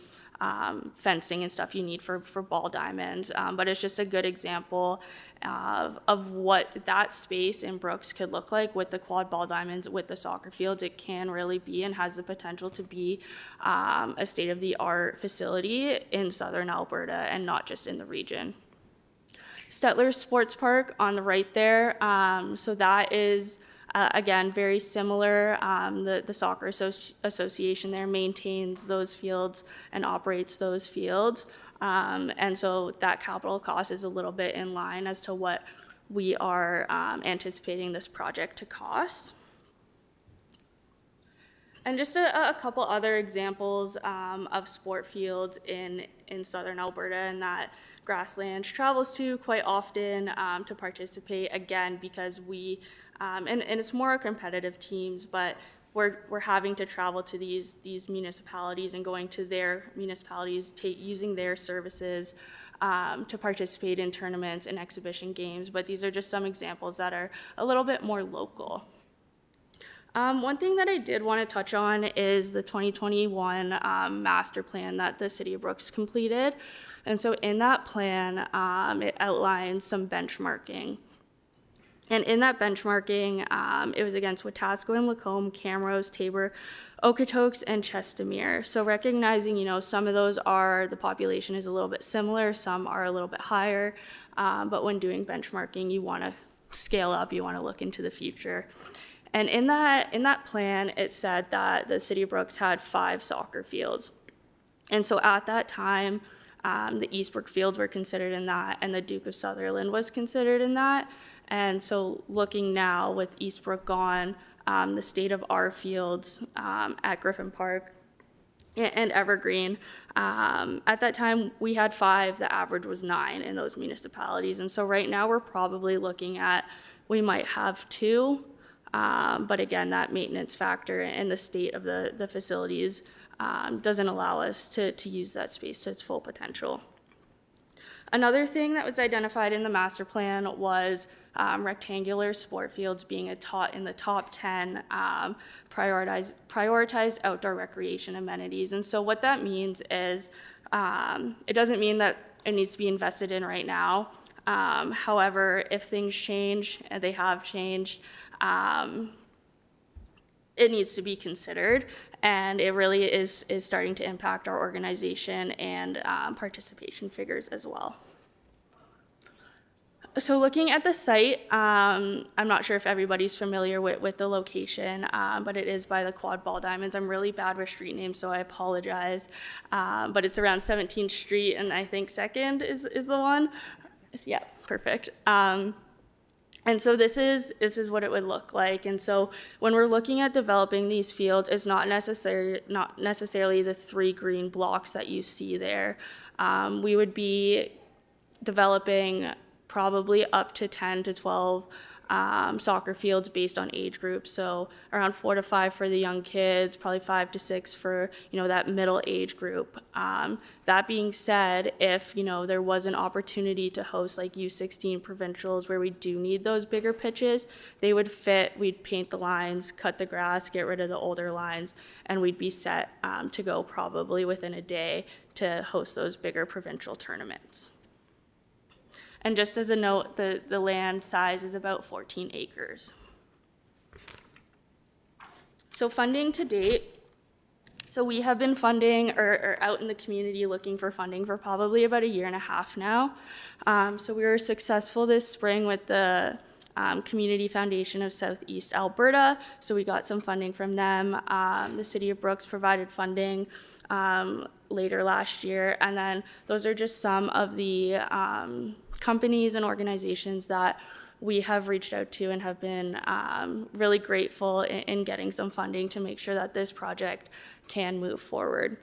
fencing and stuff you need for ball diamonds. But it's just a good example of what that space in Brooks could look like with the quad ball diamonds, with the soccer fields. It can really be and has the potential to be a state-of-the-art facility in southern Alberta and not just in the region. Stettler Sports Park on the right there, so that is, again, very similar. The Soccer Association there maintains those fields and operates those fields, and so that capital cost is a little bit in line as to what we are anticipating this project to cost. And just a couple other examples of sport fields in southern Alberta and that Grasslands travels to quite often to participate, again, because we, and it's more competitive teams, but we're having to travel to these municipalities and going to their municipalities, using their services to participate in tournaments and exhibition games. But these are just some examples that are a little bit more local. One thing that I did want to touch on is the 2021 master plan that the City of Brooks completed. And so in that plan, it outlines some benchmarking. And in that benchmarking, it was against Wetaskiwin, Lacombe, Camrose, Tabor, Okotoks, and Chestermere. So recognizing, you know, some of those the population is a little bit similar, some are a little bit higher, but when doing benchmarking, you want to scale up, you want to look into the future. And in that plan, it said that the City of Brooks had 5 soccer fields. And so at that time, the Eastbrook fields were considered in that, and the Duke of Sutherland was considered in that. And so looking now with Eastbrook gone, the state of our fields at Griffin Park, and Evergreen. At that time, we had 5. The average was 9 in those municipalities. And so right now, we're probably looking at, we might have 2. But again, that maintenance factor and the state of the facilities doesn't allow us to use that space to its full potential. Another thing that was identified in the master plan was rectangular sport fields being in the top 10 prioritized outdoor recreation amenities. And so what that means is it doesn't mean that it needs to be invested in right now. However, if things change, and they have changed, it needs to be considered, and it really is starting to impact our organization and participation figures as well. So looking at the site, I'm not sure if everybody's familiar with the location, but it is by the Quad Ball Diamonds. I'm really bad with street names, so I apologize. But it's around 17th Street, and I think 2nd is the one. Yeah, perfect. And so this is what it would look like. And so when we're looking at developing these fields, it's not necessarily the 3 green blocks that you see there. We would be developing probably up to 10 to 12 soccer fields based on age groups. So around 4 to 5 for the young kids, probably 5 to 6 for, that middle age group. That being said, if, there was an opportunity to host like U16 provincials where we do need those bigger pitches, they would fit, we'd paint the lines, cut the grass, get rid of the older lines, and we'd be set to go probably within a day to host those bigger provincial tournaments. And just as a note, the land size is about 14 acres. So funding to date. So we have been funding or out in the community looking for funding for probably about 1.5 years now. So we were successful this spring with the Community Foundation of Southeast Alberta. So we got some funding from them. The City of Brooks provided funding later last year. And then those are just some of the companies and organizations that we have reached out to and have been really grateful in getting some funding to make sure that this project can move forward.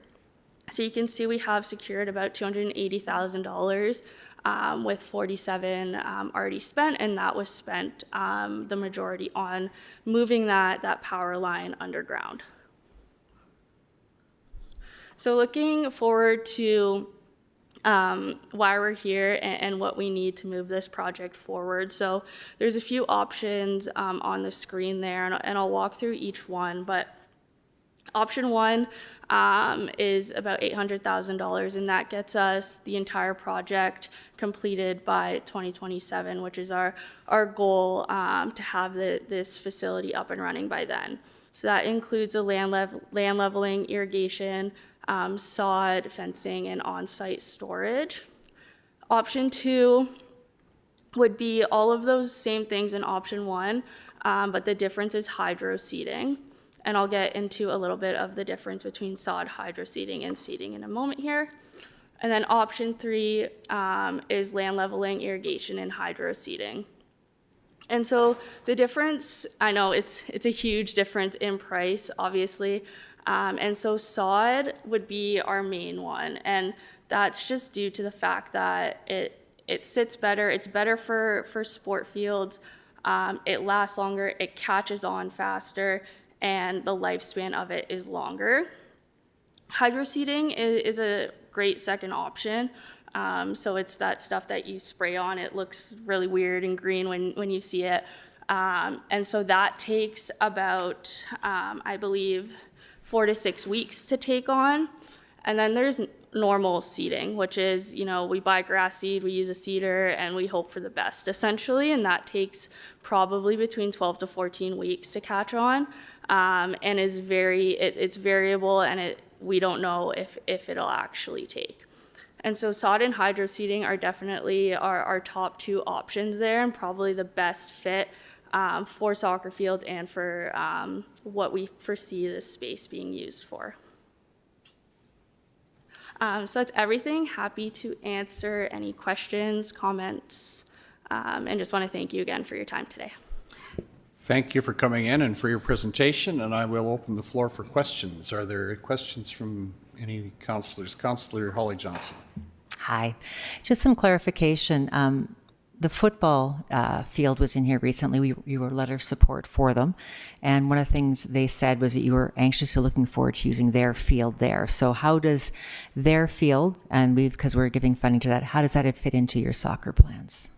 So you can see we have secured about $280,000 with 47 already spent, and that was spent the majority on moving that power line underground. So looking forward to why we're here and what we need to move this project forward. So there's a few options on the screen there, and I'll walk through each one. But option 1 is about $800,000, and that gets us the entire project completed by 2027, which is our goal to have this facility up and running by then. So that includes a land leveling, irrigation, sod, fencing, and on-site storage. Option 2 would be all of those same things in option 1, but the difference is hydro seeding. And I'll get into a little bit of the difference between sod, hydro seeding, and seeding in a moment here. And then option 3 is land leveling, irrigation, and hydro seeding. And so the difference, I know it's a huge difference in price, obviously. And so sod would be our main one, and that's just due to the fact that it sits better. It's better for sport fields. It lasts longer. It catches on faster, and the lifespan of it is longer. Hydro seeding is a great second option. So it's that stuff that you spray on. It looks really weird and green when you see it. And so that takes about, I believe, 4 to 6 weeks to take on. And then there's normal seeding, which is, we buy grass seed, we use a seeder, and we hope for the best, essentially. And that takes probably between 12 to 14 weeks to catch on, and is it's variable, and we don't know if it'll actually take. And so sod and hydro seeding are definitely our top 2 options there, and probably the best fit for soccer fields and for what we foresee this space being used for. So that's everything. Happy to answer any questions, comments, and just want to thank you again for your time today. Thank you for coming in and for your presentation, and I will open the floor for questions. Are there questions from Any councillors? Councillor Holly Johnson. Hi. Just some clarification. The football field was in here recently. You were a letter of support for them. And one of the things they said was that you were anxiously looking forward to using their field there. So how does their field, and because we're giving funding to that, how does that fit into your soccer plans?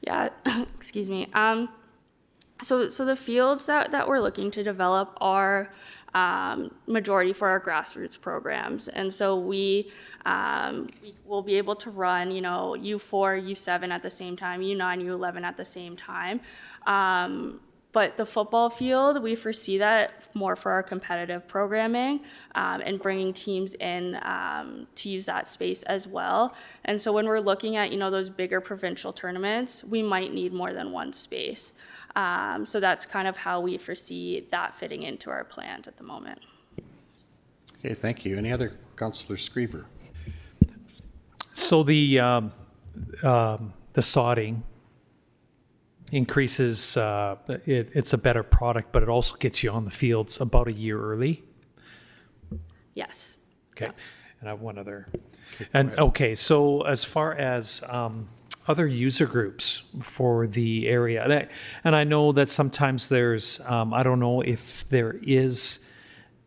Yeah, excuse me. So the fields that we're looking to develop are majority for our grassroots programs. And so we will be able to run, U4, U7 at the same time, U9, U11 at the same time. But the football field, we foresee that more for our competitive programming and bringing teams in to use that space as well. And so when we're looking at, those bigger provincial tournaments, we might need more than one space. So that's kind of how we foresee that fitting into our plans at the moment. Okay, thank you. Any other? Councillor Screever. So the sodding increases, it's a better product, but it also gets you on the fields about a year early. Yes. Okay. Yeah. And I have one other. So as far as other user groups for the area, and I know that sometimes there's, I don't know if there is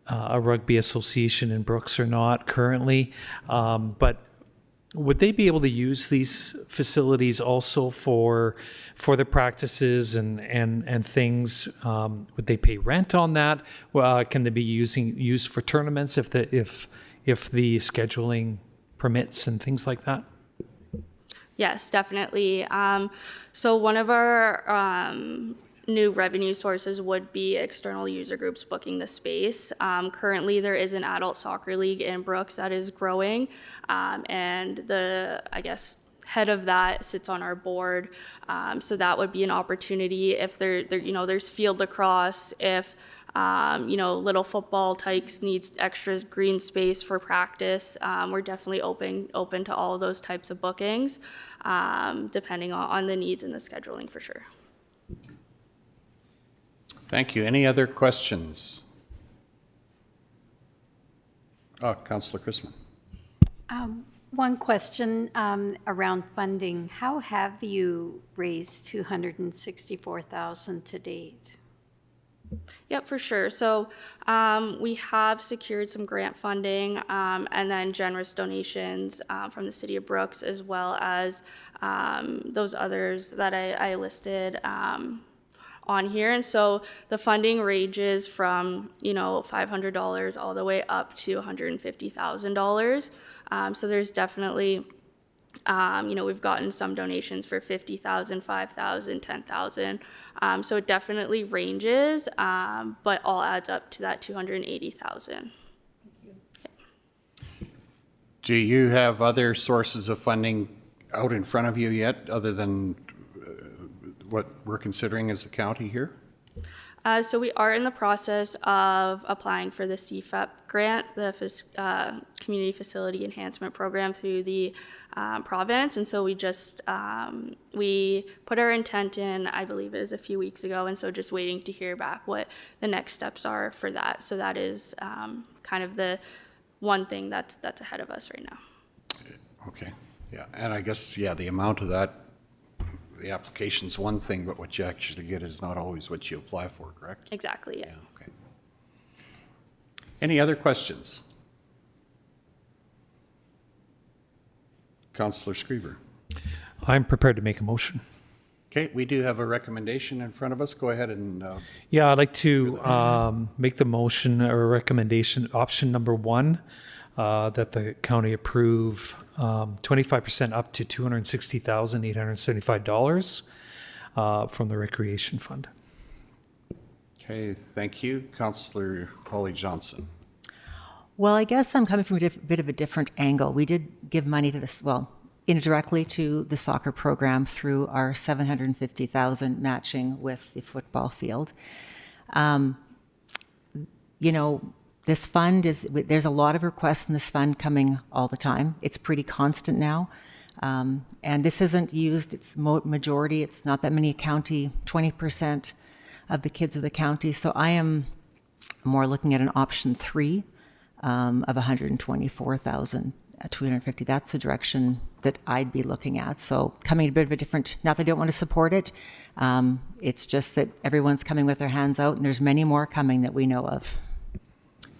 a rugby association in Brooks or not currently, but would they be able to use these facilities also for the practices and things? Would they pay rent on that? Can they be used for tournaments if the scheduling permits and things like that? Yes, definitely. So one of our new revenue sources would be external user groups booking the space. Currently, there is an adult soccer league in Brooks that is growing, and the head of that sits on our board. So that would be an opportunity if there's field lacrosse, if little football tykes needs extra green space for practice. We're definitely open to all of those types of bookings, depending on the needs and the scheduling for sure. Thank you. Any other questions? Councillor Chrisman. One question around funding. How have you raised $264,000 to date? Yep, for sure. So we have secured some grant funding and then generous donations from the City of Brooks, as well as those others that I listed on here. And so the funding ranges from, $500 all the way up to $150,000. So there's definitely, we've gotten some donations for $50,000, $5,000, $10,000. So it definitely ranges, but all adds up to that $280,000. Do you have other sources of funding out in front of you yet, other than what we're considering as the county here? So we are in the process of applying for the CFEP grant, the Community Facility Enhancement Program through the province. And so we just, we put our intent in, I believe it was a few weeks ago, and so just waiting to hear back what the next steps are for that. So that is kind of the one thing that's ahead of us right now. Okay, yeah, and I guess, the amount of that, the application's one thing, but what you actually get is not always what you apply for, correct? Exactly, yeah. Okay. Any other questions? Councillor Screever. I'm prepared to make a motion. Okay, we do have a recommendation in front of us. Go ahead and... Yeah, I'd like to make the motion or recommendation, option number 1, that the county approve 25% up to $260,875 from the Recreation Fund. Okay, thank you. Councillor Holly Johnson. Well, I guess I'm coming from a bit of a different angle. We did give money to this, indirectly to the soccer program through our $750,000 matching with the football field. This fund there's a lot of requests in this fund coming all the time. It's pretty constant now. And this isn't used, it's majority, it's not that many county, 20% of the kids of the county. So I am more looking at an option 3 of 124,250. That's the direction that I'd be looking at. So coming a bit of a different, not that I don't want to support it, it's just that everyone's coming with their hands out, and there's many more coming that we know of.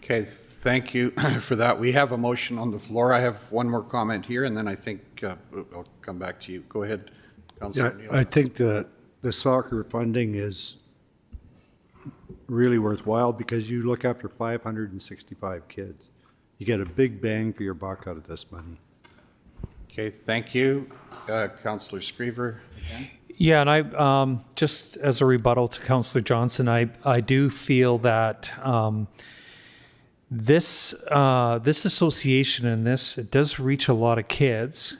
Okay, thank you for that. We have a motion on the floor. I have one more comment here, and then I think I'll come back to you. Go ahead, Councillor Neal. I think the soccer funding is really worthwhile because you look after 565 kids. You get a big bang for your buck out of this money. Okay, thank you. Councillor Screever. Again. Yeah, and I just as a rebuttal to Councillor Johnson, I do feel that this association and it does reach a lot of kids.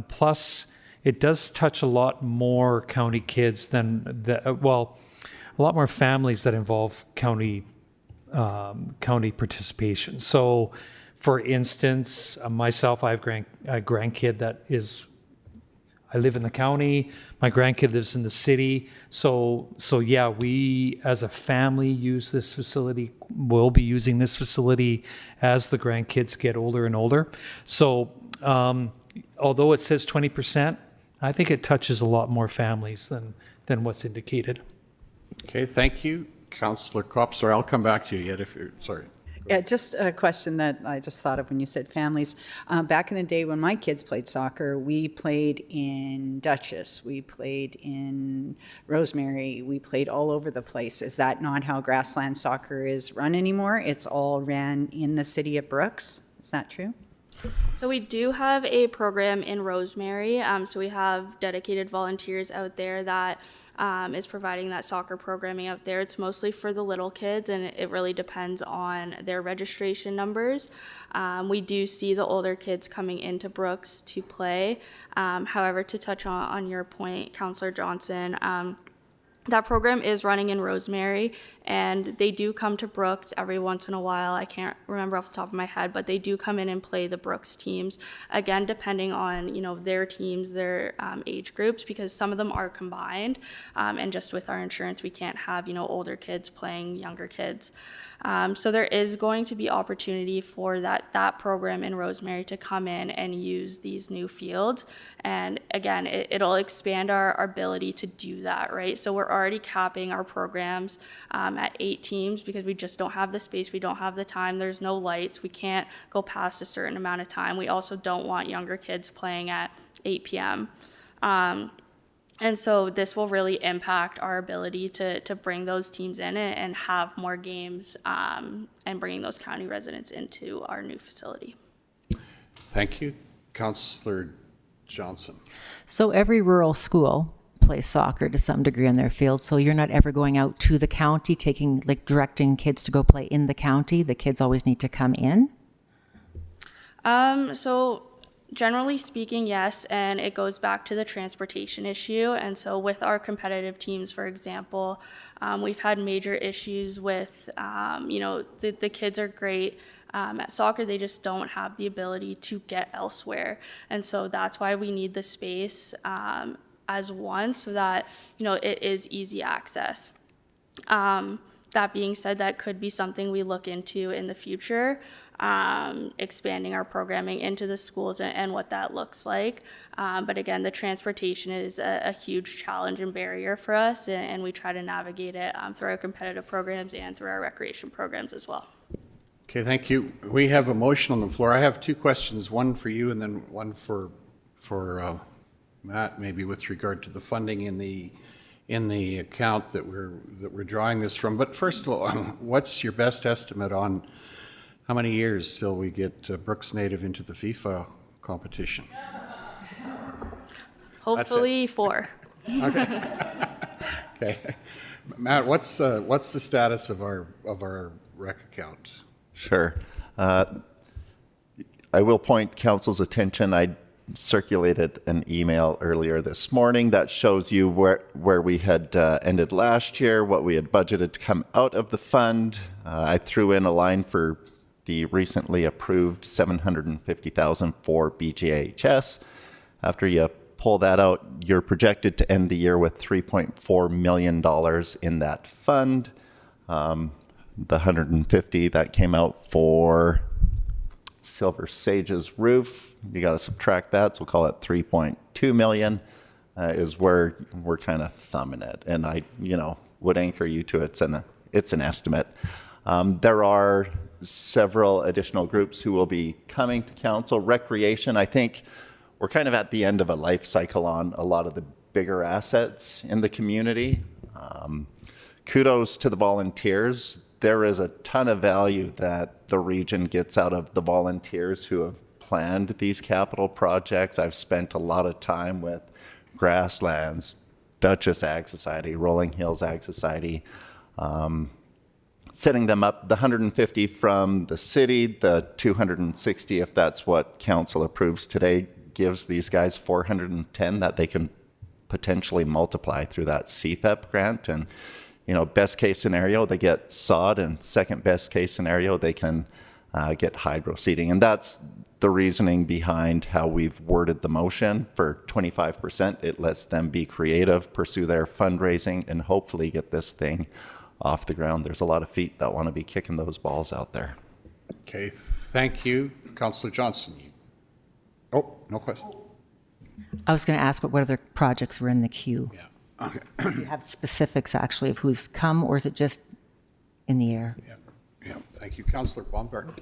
Plus, it does touch a lot more county kids than a lot more families that involve county participation. So, for instance, myself, I have a grandkid that is. I live in the county. My grandkid lives in the city. So yeah, we as a family use this facility. We'll be using this facility as the grandkids get older and older. So although it says 20%, I think it touches a lot more families than what's indicated. Okay, thank you. Councillor Kopp, sorry, I'll come back to you yet if you're, sorry. Yeah, just a question that I just thought of when you said families. Back in the day when my kids played soccer, we played in Dutchess, we played in Rosemary, we played all over the place. Is that not how grassland soccer is run anymore? It's all ran in the city of Brooks? Is that true? So we do have a program in Rosemary. So we have dedicated volunteers out there that is providing that soccer programming out there. It's mostly for the little kids, and it really depends on their registration numbers. We do see the older kids coming into Brooks to play. However, to touch on your point, Councillor Johnson, that program is running in Rosemary, and they do come to Brooks every once in a while. I can't remember off the top of my head, but they do come in and play the Brooks teams, again, depending on, their teams, their age groups, because some of them are combined, and just with our insurance, we can't have, older kids playing younger kids. So there is going to be opportunity for that program in Rosemary to come in and use these new fields. And again, it'll expand our ability to do that, right? So we're already capping our programs at 8 teams because we just don't have the space, we don't have the time, there's no lights, we can't go past a certain amount of time. We also don't want younger kids playing at 8 p.m. And so this will really impact our ability to bring those teams in and have more games and bringing those county residents into our new facility. Thank you. Councillor Johnson. So every rural school plays soccer to some degree on their field. So you're not ever going out to the county, directing kids to go play in the county. The kids always need to come in. So generally speaking, yes, and it goes back to the transportation issue. And so with our competitive teams, for example, we've had major issues with, the kids are great at soccer, they just don't have the ability to get elsewhere. And so that's why we need the space as one, so that, it is easy access. That being said, that could be something we look into in the future. Expanding our programming into the schools and what that looks like. But again, the transportation is a huge challenge and barrier for us, and we try to navigate it through our competitive programs and through our recreation programs as well. Okay, thank you. We have a motion on the floor. I have 2 questions, one for you and then one for Matt, maybe with regard to the funding in the account that we're drawing this from. But first of all, what's your best estimate on how many years till we get Brooks Native into the FIFA competition? Hopefully 4. Okay. Okay. Matt, what's the status of our rec account? Sure. I will point council's attention. I circulated an email earlier this morning that shows you where we had ended last year, what we had budgeted to come out of the fund. I threw in a line for the recently approved $750,000 for BGHS. After you pull that out, you're projected to end the year with $3.4 million in that fund. The $150 that came out for Silver Sage's roof. You got to subtract that, so we'll call it 3.2 million is where we're kind of thumbing it. And I, would anchor you to it's an estimate. There are several additional groups who will be coming to council. Recreation, I think we're kind of at the end of a life cycle on a lot of the bigger assets in the community. Kudos to the volunteers. There is a ton of value that the region gets out of the volunteers who have planned these capital projects. I've spent a lot of time with Grasslands, Duchess Ag Society, Rolling Hills Ag Society, setting them up. The 150 from the city, the 260, if that's what council approves today, gives these guys 410 that they can potentially multiply through that CFEP grant. And, best case scenario, they get sod, and second best case scenario, they can get hydro seeding. And that's the reasoning behind how we've worded the motion for 25%. It lets them be creative, pursue their fundraising, and hopefully get this thing off the ground. There's a lot of feet that want to be kicking those balls out there. Okay, thank you. Councillor Johnson. Oh, no question. I was going to ask what other projects were in the queue. Yeah. Okay. Do you have specifics actually of who's come, or is it just in the air? Yeah. Thank you. Councillor Baumgarten.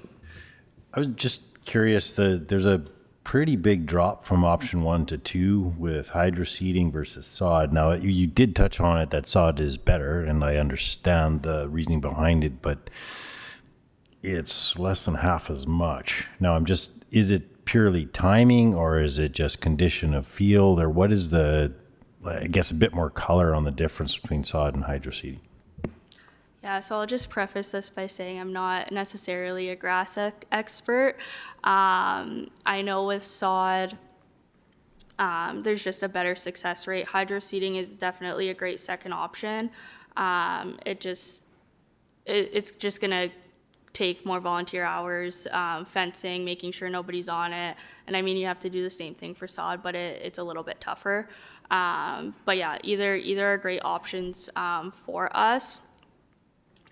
I was just curious, there's a pretty big drop from option 1 to 2 with hydro seeding versus sod. Now, you did touch on it that sod is better, and I understand the reasoning behind it, but it's less than half as much. Now, is it purely timing, or is it just condition of field, or what is I guess a bit more color on the difference between sod and hydro seeding? Yeah, so I'll just preface this by saying I'm not necessarily a grass expert. I know with sod, there's just a better success rate. Hydro seeding is definitely a great second option. It's just gonna take more volunteer hours, fencing, making sure nobody's on it. And I mean, you have to do the same thing for sod, but it's a little bit tougher. But yeah, either are great options for us.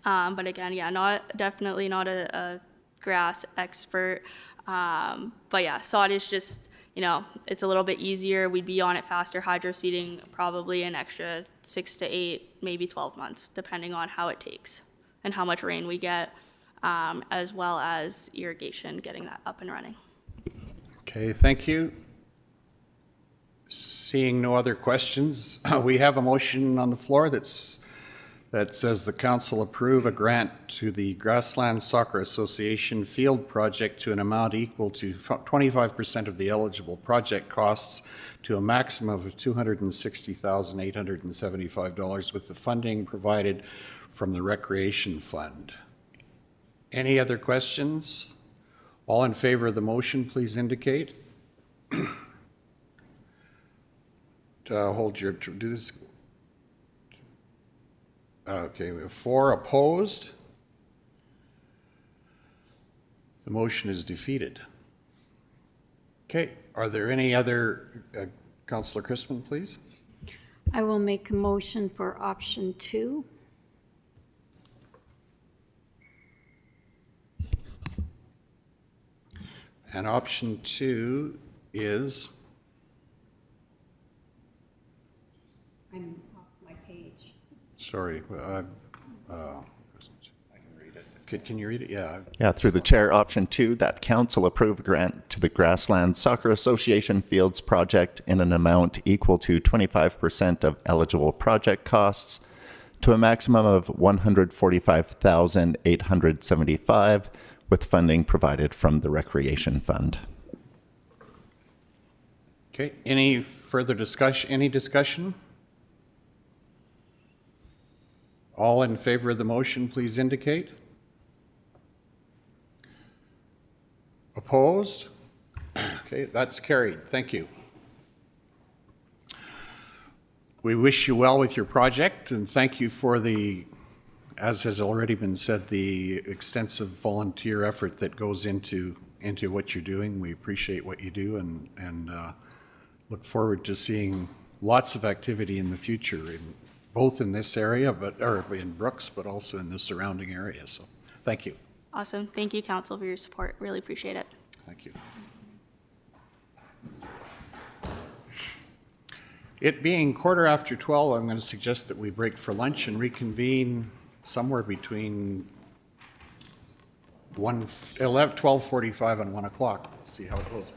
But again, yeah, definitely not a grass expert. But yeah, sod is just, it's a little bit easier. We'd be on it faster. Hydro seeding, probably an extra 6 to 8, maybe 12 months, depending on how it takes and how much rain we get, as well as irrigation, getting that up and running. Okay, thank you. Seeing no other questions, we have a motion on the floor that says the council approve a grant to the Grassland Soccer Association field project to an amount equal to 25% of the eligible project costs to a maximum of $260,875 with the funding provided from the Recreation Fund. Any other questions? All in favor of the motion, please indicate. Do this. Okay, we have 4 opposed. The motion is defeated. Okay, are there any other, Councillor Christman, please? I will make a motion for option 2. And option 2 is? I'm off my page. Sorry, I can read it. Can you read it? Yeah. Yeah, through the chair, option 2, that council approve a grant to the Grassland Soccer Association Fields project in an amount equal to 25% of eligible project costs to a maximum of $145,875 with funding provided from the Recreation Fund. Okay, any further discussion? Any discussion? All in favor of the motion, please indicate. Opposed? Okay, that's carried. Thank you. We wish you well with your project, and thank you for the, as has already been said, the extensive volunteer effort that goes into what you're doing. We appreciate what you do, and look forward to seeing lots of activity in the future, both in this area, or in Brooks, but also in the surrounding area. So thank you. Awesome. Thank you, Council, for your support. Really appreciate it. Thank you. It being 12:15, I'm going to suggest that we break for lunch and reconvene somewhere between 12:45 and 1 o'clock. See how it goes.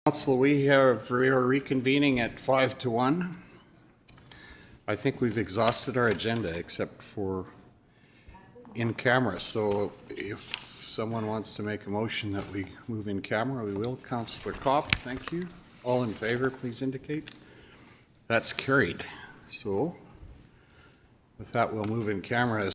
Council, we are reconvening at 5 to 1. I think we've exhausted our agenda except for in camera. So if someone wants to make a motion that we move in camera, we will. Councillor Kopp, thank you. All in favor, please indicate. That's carried. So with that, we'll move in camera.